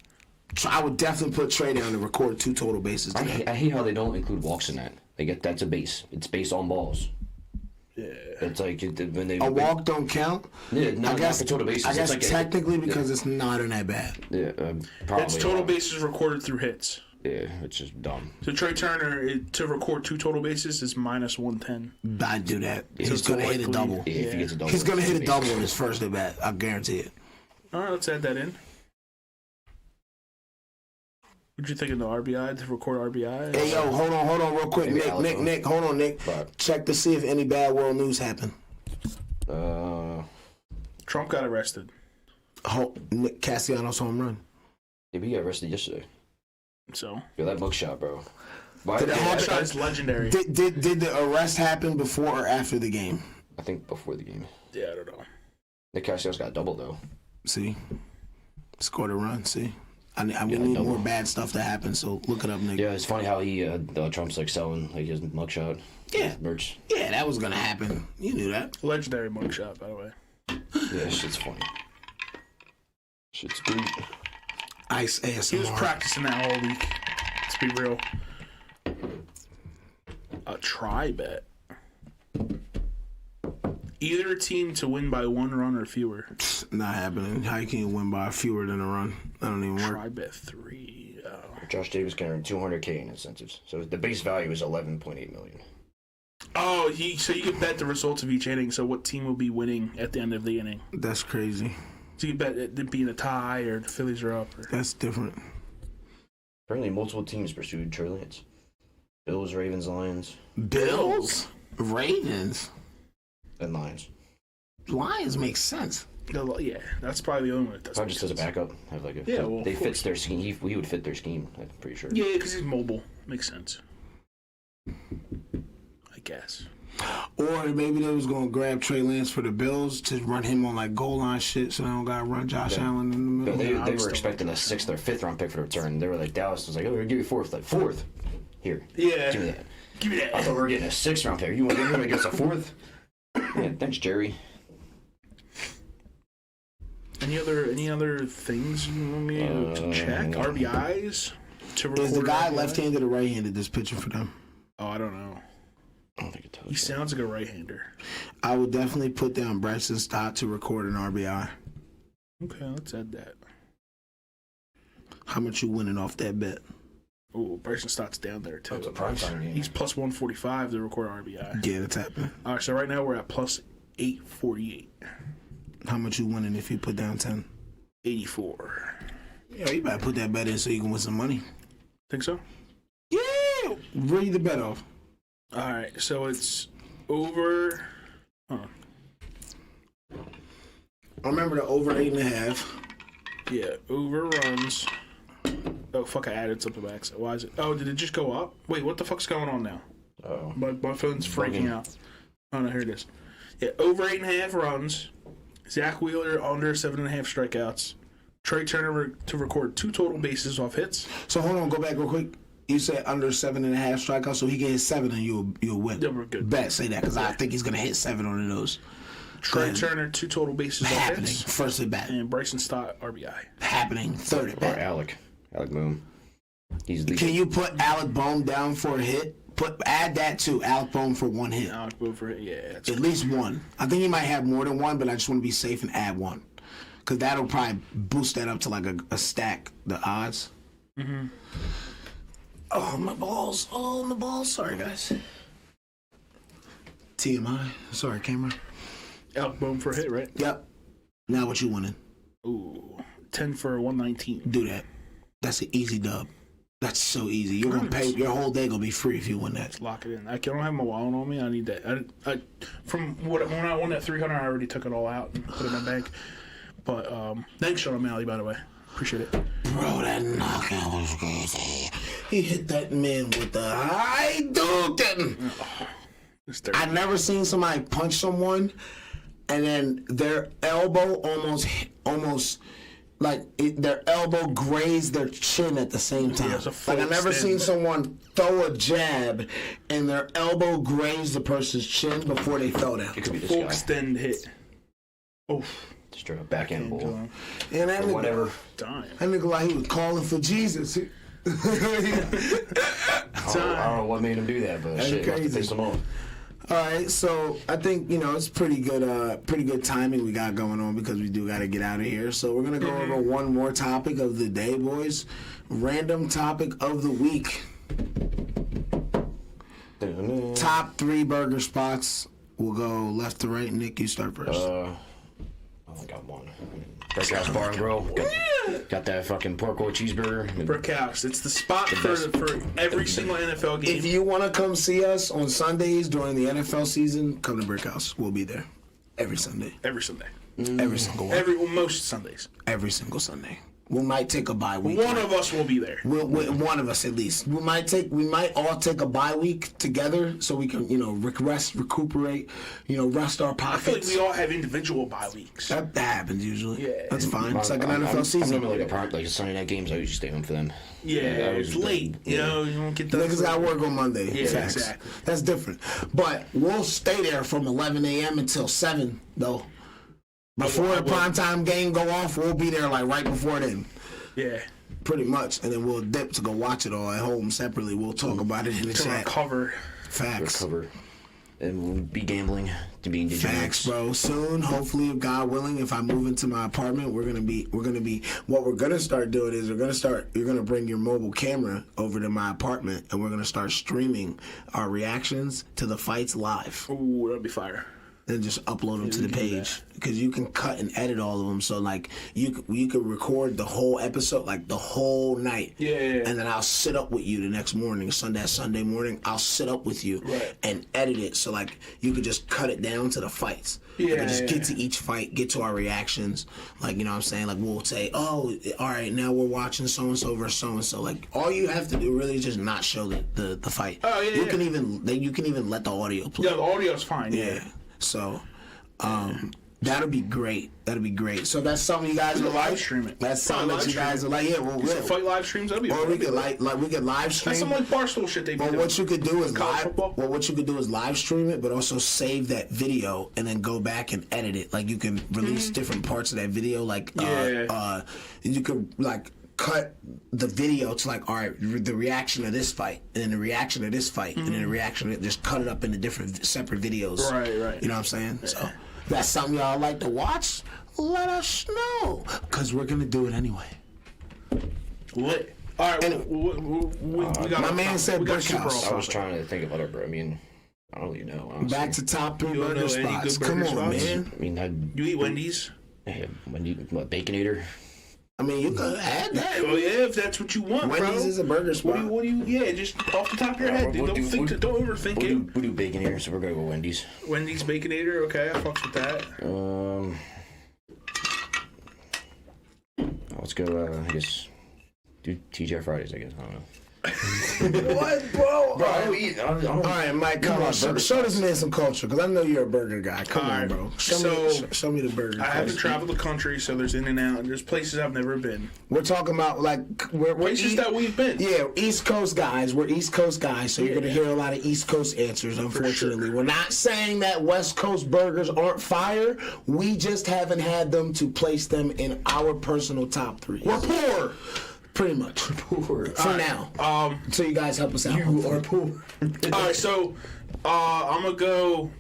So I would definitely put Trey down to record 2 total bases today.
I hate how they don't include walks in that. That's a base. It's based on balls.
Yeah.
It's like when they
A walk don't count.
Yeah, not for total bases.
I guess
it's like
technically because it's not in that bad.
Yeah, probably.
It's total bases recorded through hits.
Yeah, it's just dumb.
So Trey Turner to record 2 total bases is minus 110.
I'd do that.
Yeah,
He's going to hit a double.
Yeah, if he gets a double,
He's going to hit a
base.
double in his first at bat. I guarantee it.
All right, let's add that in. What'd you think of the RBI to record RBI?
Hey, yo, hold on real quick.
Maybe
Nick, hold on, Nick.
But-
Check to see if any bad world news happened.
Trump got arrested.
Nick Castellanos home run.
Yeah, we got arrested yesterday.
So
Yo, that mugshot, bro. Why
Did it happen?
that shot is legendary.
Did the arrest happen before or after the game?
I think before the game.
Yeah, I don't know.
Nick Castellanos got double though.
See? Scored a run, see? We need
double.
more bad stuff to happen, so look it up, Nick.
Yeah, it's funny how he Trump's like selling like his mugshot.
Yeah.
His merch.
Yeah, that was going to happen. You knew that.
Legendary mugshot, by the way.
Yeah, shit's funny. Shit's good.
Ice ASMR.
He was practicing that all week. Let's be real. A try bet. Either team to win by 1 run or fewer.
Not happening. How can you win by fewer than a run? That don't even work.
Try bet 3.
Josh Davis can earn $200K in incentives, so the base value is $11.8 million.
Oh, so you can bet the results of each inning. So what team will be winning at the end of the inning?
That's crazy.
So you can bet it being a tie or the Phillies are up. Or...
That's different.
Apparently, multiple teams pursued Trey Lance. Bills, Ravens, Lions,
Bills? Ravens?
and Lions.
Lions makes sense.
Yeah, that's probably the only one that doesn't.
Probably just as a backup. Have like a,
Yeah, well,
they
of
fits their scheme. He would fit their scheme. I'm pretty sure.
Yeah, because he's mobile. Makes sense. I guess.
Or maybe they was going to grab Trey Lance for the Bills to run him on like goal line shit so they don't got to run Josh Allen in the
But
middle.
they were expecting a 6th or 5th round pick for the return. They were like, Dallas was like, oh, we're going to give you 4th. Like, 4th. Here.
Yeah.
Give me that.
Give me that.
I thought we were getting a 6th round pick. You want to give us a 4th? Yeah, thanks, Jerry.
Any other things you want me to check? RBIs to record.
Is the guy
RBI?
left-handed or right-handed this pitcher for them?
Oh, I don't know.
I don't think it tells.
He sounds like a right-hander.
I would definitely put down Bryson Stott to record an RBI.
Okay, let's add that.
How much you winning off that bet?
Oh, Bryson Stott's down there too.
That's a primetime game.
He's plus 145 to record RBI.
Yeah, that's happening.
All right, so right now we're at plus 848.
How much you winning if you put down 10?
84.
Yeah, you better put that bet in so you can win some money.
Think so?
Yeah! Read the bet off.
All right, so it's over.
I remember the over 8.5.
Yeah, over runs. Oh, fuck, I added something back. So why is it? Oh, did it just go up? Wait, what the fuck's going on now?
Oh.
My phone's freaking
Bugging.
out. Oh, no, here it is. Yeah, over 8.5 runs. Zach Wheeler under 7.5 strikeouts. Trey Turner to record 2 total bases off hits.
So hold on, go back real quick. You said under 7.5 strikeouts, so he gets 7 and you'll win.
Yeah, we're good.
Bet, say that, because I think he's going to hit 7 on those.
Trey Turner 2 total bases off
Happening.
hits.
First at bat.
And Bryson Stott RBI.
Happening. Third at
Or
bat.
Alec Boom. He's the
Can you put Alec Bohm down for a hit? Add that to Alec Bohm for 1 hit.
Alec Boofer, yeah. That's
At least 1. I think he might have more than 1, but I just want to be safe and add 1. Because that'll probably boost that up to like a stack, the odds. Mm-hmm. Oh, my balls. Oh, my balls. Sorry, guys. TMI. Sorry, camera.
Alec Boom for a hit, right?
Yep. Now what you winning?
Ooh, 10 for 119.
Do that. That's an easy dub. That's so easy. You're gonna pay. Your whole day gonna be free if you win that.
Lock it in. I don't have my wallet on me. I need that. From when I won that 300, I already took it all out and put it in my bank. But thanks, Sean O'Malley, by the way. Appreciate it.
Bro, that knockout was crazy. He hit that man with the high dude. I never seen somebody punch someone and then their elbow almost like their elbow grazed their chin at the same time.
Yeah,
like I never seen someone throw a jab and their elbow grazed the person's chin before they fell down.
It could be this
full
guy.
extend hit. Oh,
Straight up backhand bull.
And that
Or
nigga,
whatever.
dying.
that nigga like he was calling for Jesus.
I don't know what made him do that, but
That's
shit, must have
crazy.
pissed him off.
All right, so I think it's pretty good timing we got going on because we do got to get out of here. So we're gonna go over one more topic of the day, boys. Random topic of the week. Top 3 burger spots. We'll go left to right. Nick, you start first.
I got one. Brick House Bar and Grill. Got that fucking pork roll cheeseburger.
Brick House. It's the spot for every single NFL game.
If you want to come see us on Sundays during the NFL season, come to Brick House. We'll be there every Sunday.
Every Sunday.
Every single one.
Most Sundays.
Every single Sunday. We might take a bye week.
One of us will be there.
One of us at least. We might all take a bye week together so we can, rest, recuperate, rest our
I
pockets.
feel like we all have individual bye weeks.
That happens usually.
Yeah.
That's fine. It's like an NFL season.
I'm normally like a Sunday night games. I usually stay home for them.
Yeah, it's late. You won't get the
Niggas got work on Monday.
Yeah,
Facts.
exactly.
That's different. But we'll stay there from 11 a.m. until 7, though. Before the primetime game go off, we'll be there like right before then.
Yeah.
Pretty much. And then we'll dip to go watch it all at home separately. We'll talk about it in the
To
chat.
recover.
Facts.
Recover. And we'll be gambling to being
Facts,
degenerates.
bro. Soon, hopefully, if God willing, if I move into my apartment, what we're gonna start doing is you're gonna bring your mobile camera over to my apartment and we're gonna start streaming our reactions to the fights live.
Ooh, that'd be fire.
And just upload them to the page because you can cut and edit all of them. So like you could record the whole episode, like the whole night.
Yeah.
And then I'll sit up with you the next morning, Sunday morning. I'll sit up with you and edit it so like you could just cut it down to the fights.
Yeah.
And just get to each fight, get to our reactions. Like, you know what I'm saying? Like we'll say, oh, all right, now we're watching so and so versus so and so. Like all you have to do really is just not show the fight.
Oh yeah.
You can even let the audio play.
Yeah, the audio's fine. Yeah.
So, that'll be great. That'll be great. So that's something you guys will
live
like.
stream it.
That's something that you guys will like. Yeah, well,
Some fight live streams. That'd be.
or we could we could live stream.
That's some like Barstool shit they be
But
doing.
what you could do is
College
live.
football?
Well, what you could do is live stream it, but also save that video and then go back and edit it. Like you can release different parts of that video. Like you could like cut the video to like, all right, the reaction of this fight, and then the reaction of this fight, and then the reaction of just cut it up into different separate videos.
Right.
You know what I'm saying? So that's something y'all like to watch. Let us know, cause we're gonna do it anyway.
Lit. All right. We got
my man said
we got
Brick
super
House.
off
I was
topic.
trying to think of other, I mean, I don't really know. Honestly.
Back to top 3
You don't
burger
know any
spots.
good
Come
burger
on,
spots?
man.
I mean,
You eat Wendy's?
what, Baconator?
I mean, you could add that.
Oh yeah, if that's what you want, bro.
Wendy's is a burger spot.
What do you? Yeah, just off the top of your head.
we'll
Don't overthink it.
We'll do Baconator, so we're gonna go Wendy's.
Wendy's Baconator. Okay, I fucks with that.
Let's go. I guess do TGI Fridays. I guess I don't know.
What, bro?
Bro, I don't eat. I don't,
All right, Mike, come on. Show this man some culture, because I know you're a burger guy. Come
All
on,
right,
bro.
so
Show me the burger.
I haven't
place.
traveled the country, so there's in and out, and there's places I've never been.
We're talking about, like, we're
Places that we've been.
Yeah, East Coast guys. We're East Coast guys, so you're going to hear a lot of East Coast answers, unfortunately.
sure.
We're not saying that West Coast burgers aren't fire. We just haven't had them to place them in our personal top 3.
We're poor.
Pretty much. For now. So you guys help us out.
You are poor.
All right, so I'm gonna go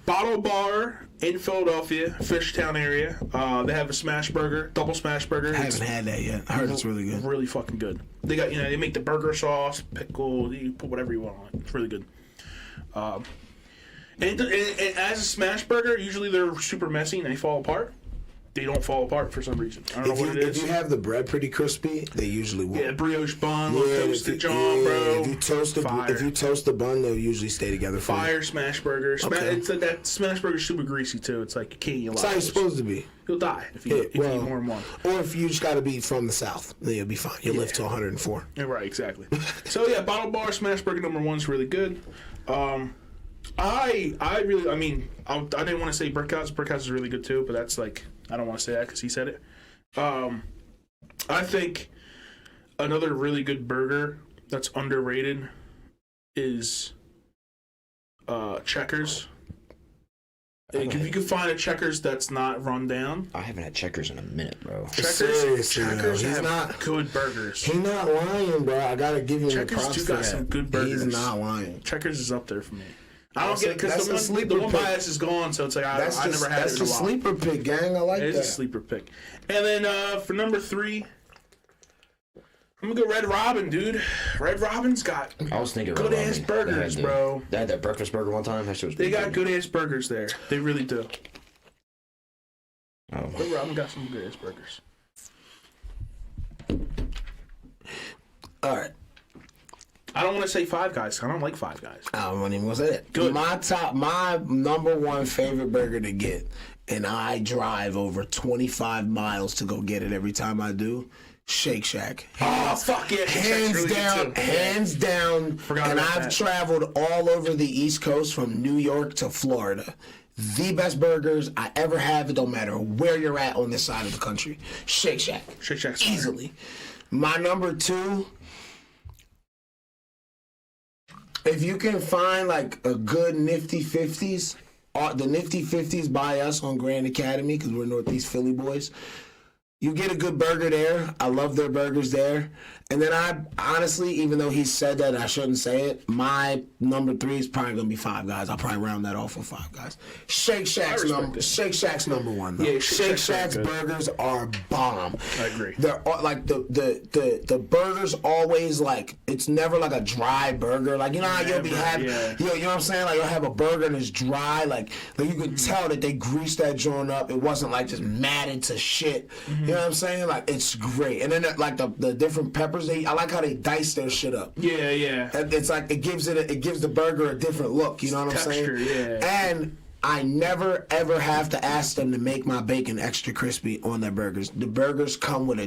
Bottle Bar in Philadelphia, Fishtown area. They have a smash burger, double smash burger.
I haven't had that yet. I heard it's really good.
Really fucking good. They got they make the burger sauce, pickle. You put whatever you want on it. It's really good. And as a smash burger, usually they're super messy and they fall apart. they don't fall apart for some reason. I don't know what it is.
If you have the bread pretty crispy, they usually won't.
Yeah, brioche bun, little toasted John, bro.
If you toast the bun, they'll usually stay together.
Fire smash burger.
Okay.
That smash burger's super greasy too. It's like you can't eat a lot.
That's how it's supposed to be.
You'll die if you eat more than one.
Or if you just got to be from the South, then you'll be fine. You'll live to 104.
Yeah, right, exactly. So yeah, Bottle Bar smash burger number 1 is really good. I didn't want to say Brickhouse. Brickhouse is really good too, but that's like, I don't want to say that because he said it. I think another really good burger that's underrated is Checkers. If you can find a Checkers that's not run down.
I haven't had Checkers in a minute, bro.
Checkers have not good burgers.
He's not lying, bro. I gotta give him the
Checkers
props
do
for
got
that.
some good burgers.
He's not lying.
Checkers is up there for me. I don't get it
That's
because the one bias is gone, so it's like I never had it in a while.
That's a sleeper pick, gang. I like that.
It is a sleeper pick. And then for number 3, I'm gonna go Red Robin, dude. Red Robin's got
I was thinking
good ass burgers, bro.
They had that breakfast burger one time. That shit was
They got
good
good ass burgers there. They really do.
Oh.
Red Robin got some good ass burgers.
All right.
I don't want to say Five Guys. I don't like Five Guys.
I don't even want to say that.
Good.
My number 1 favorite burger to get, and I drive over 25 miles to go get it every time I do. Shake Shack.
Oh, fuck yeah.
Hands down.
Forgot
and
about
I've
that.
traveled all over the East Coast from New York to Florida. The best burgers I ever have. It don't matter where you're at on this side of the country. Shake Shack.
Shake Shack's fire.
Easily. My number 2, if you can find like a good Nifty 50s, the Nifty 50s by us on Grand Academy, because we're Northeast Philly boys, you get a good burger there. I love their burgers there. And then I honestly, even though he said that I shouldn't say it, my number 3 is probably gonna be Five Guys. I'll probably round that off with Five Guys. Shake Shack's number 1 though.
Yeah,
Shake Shack's burgers are bomb.
I agree.
They're like the burgers always like, it's never like a dry burger. Like, you know how you'll be having, you know what I'm saying? Like, you'll have a burger and it's dry. Like you can tell that they greased that joint up. It wasn't like just matted to shit. You know what I'm saying? Like, it's great. And then like the different peppers, I like how they dice their shit up.
Yeah, yeah.
It's like it gives the burger a different look. You know what I'm saying?
Texture, yeah.
And I never ever have to ask them to make my bacon extra crispy on their burgers. The burgers come with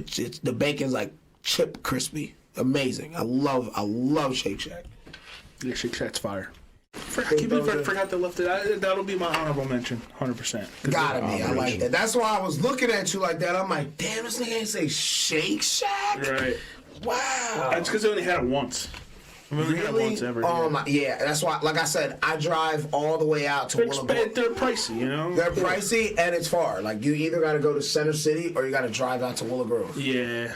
the bacon's like chip crispy. Amazing. I love Shake Shack.
Yeah, Shake Shack's fire. Forgot to lift it. That'll be my honorable mention, 100%.
Gotta be. I like that. That's why I was looking at you like that. I'm like, damn, this nigga ain't say Shake Shack.
Right.
Wow.
That's because they only had it once. I've only had it once ever.
Oh my, yeah. That's why. Like I said, I drive all the way out to Willowbrook.
They're pricey, you know.
They're pricey and it's far. Like, you either got to go to Center City or you got to drive out to Willow Grove.
Yeah.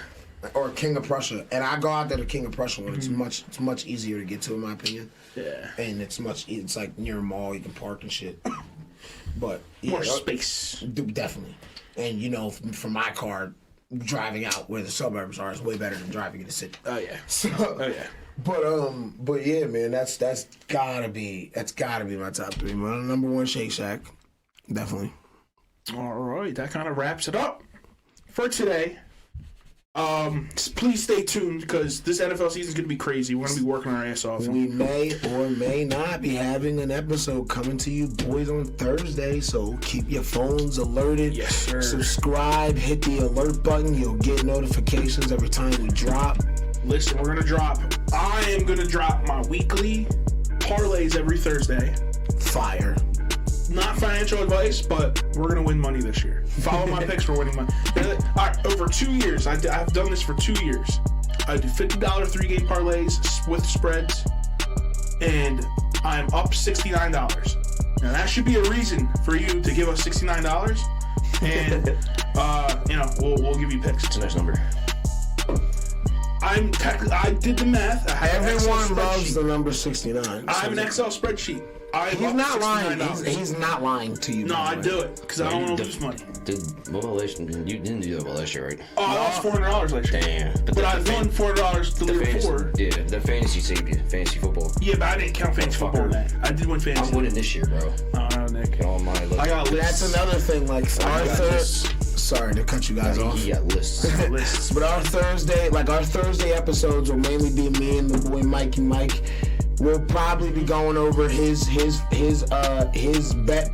Or King of Prussia, and I go out there to King of Prussia when it's much easier to get to, in my opinion.
Yeah.
And it's like near a mall, you can park and shit. But yeah,
More space.
Definitely. And you know, from my car, driving out where the suburbs are is way better than driving in the city.
Oh yeah.
So,
yeah.
But yeah, man, that's gotta be my top 3. My number 1, Shake Shack, definitely.
All right, that kind of wraps it up for today. Please stay tuned because this NFL season is going to be crazy. We're going to be working our ass off.
We may or may not be having an episode coming to you boys on Thursday, so keep your phones alerted.
Yes, sir.
Subscribe, hit the alert button. You'll get notifications every time we drop.
Listen, I am going to drop my weekly parlays every Thursday.
Fire.
Not financial advice, but we're going to win money this year. Follow my picks for winning money. All right, over 2 years, I've done this for 2 years. I do $50 3-game parlays with spreads, and I'm up $69. Now, that should be a reason for you to give us $69, and, we'll give you picks.
It's a nice number.
I did the math.
Everyone loves the number 69.
I have an Excel spreadsheet.
He's not lying. He's not lying to you.
No, I do it because I don't want to lose money.
What about last year? You didn't do that well last year, right?
Oh, I lost $400 last year.
Damn.
But I won $400 the year before.
Yeah, the fantasy saved you. Fantasy football.
Yeah, but I didn't count fantasy football in that. I did win fantasy.
I'm winning this year, bro.
Oh, no, Nick.
Get on my list.
I got lists.
That's another thing. Like Arthur Sorry to cut you guys off.
He got lists.
But our Thursday episodes will mainly be me and the boy Mike and Mike. We'll probably be going over his bet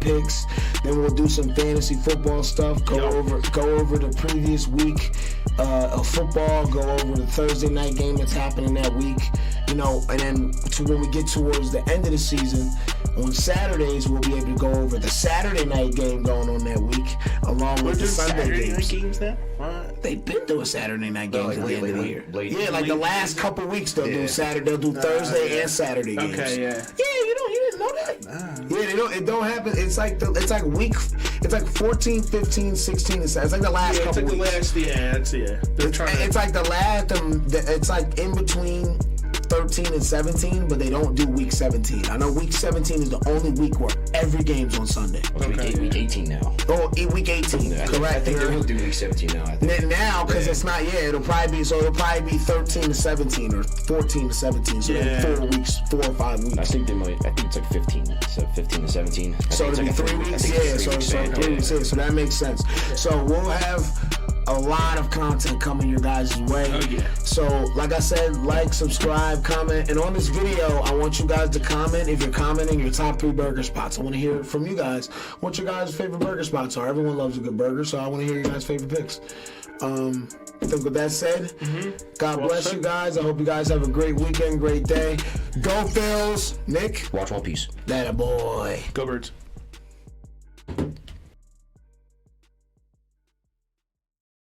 picks. Then we'll do some fantasy football stuff. Go over the previous week of football. Go over the Thursday night game that's happening that week. And then when we get towards the end of the season, on Saturdays we'll be able to go over the Saturday night game going on that week, along with the Sunday games.
Now?
They've been doing Saturday night games at the end of the year.
Late.
The last couple weeks they'll do Saturday. They'll do Thursday and Saturday games.
Okay, yeah.
Yeah, you didn't know that? Yeah, it don't happen. It's like 14, 15, 16, and 17. It's like the last couple weeks.
They're trying to...
It's like the last. It's like in between 13 and 17, but they don't do week 17. I know week 17 is the only week where every game's on Sunday.
Week 18 now.
Oh, week 18. Correct.
I think they're going to do week 17 now.
Now, because it's not. Yeah, it'll probably be 13 to 17 or 14 to 17. So 4 weeks, 4 or 5 weeks.
I think it's like 15. So 15 to 17.
So it'll be 3 weeks. Yeah. So 3 weeks. Yeah. So that makes sense. So we'll have a lot of content coming your guys' way.
Oh, yeah.
So, like I said, like, subscribe, comment, and on this video, I want you guys to comment if you're commenting your top 3 burger spots. I want to hear from you guys what your guys' favorite burger spots are. Everyone loves a good burger, so I want to hear your guys' favorite picks. I think with that said, God bless you guys. I hope you guys have a great weekend, great day. Go Phils. Nick.
Watch One Piece.
That a boy.
Go Birds.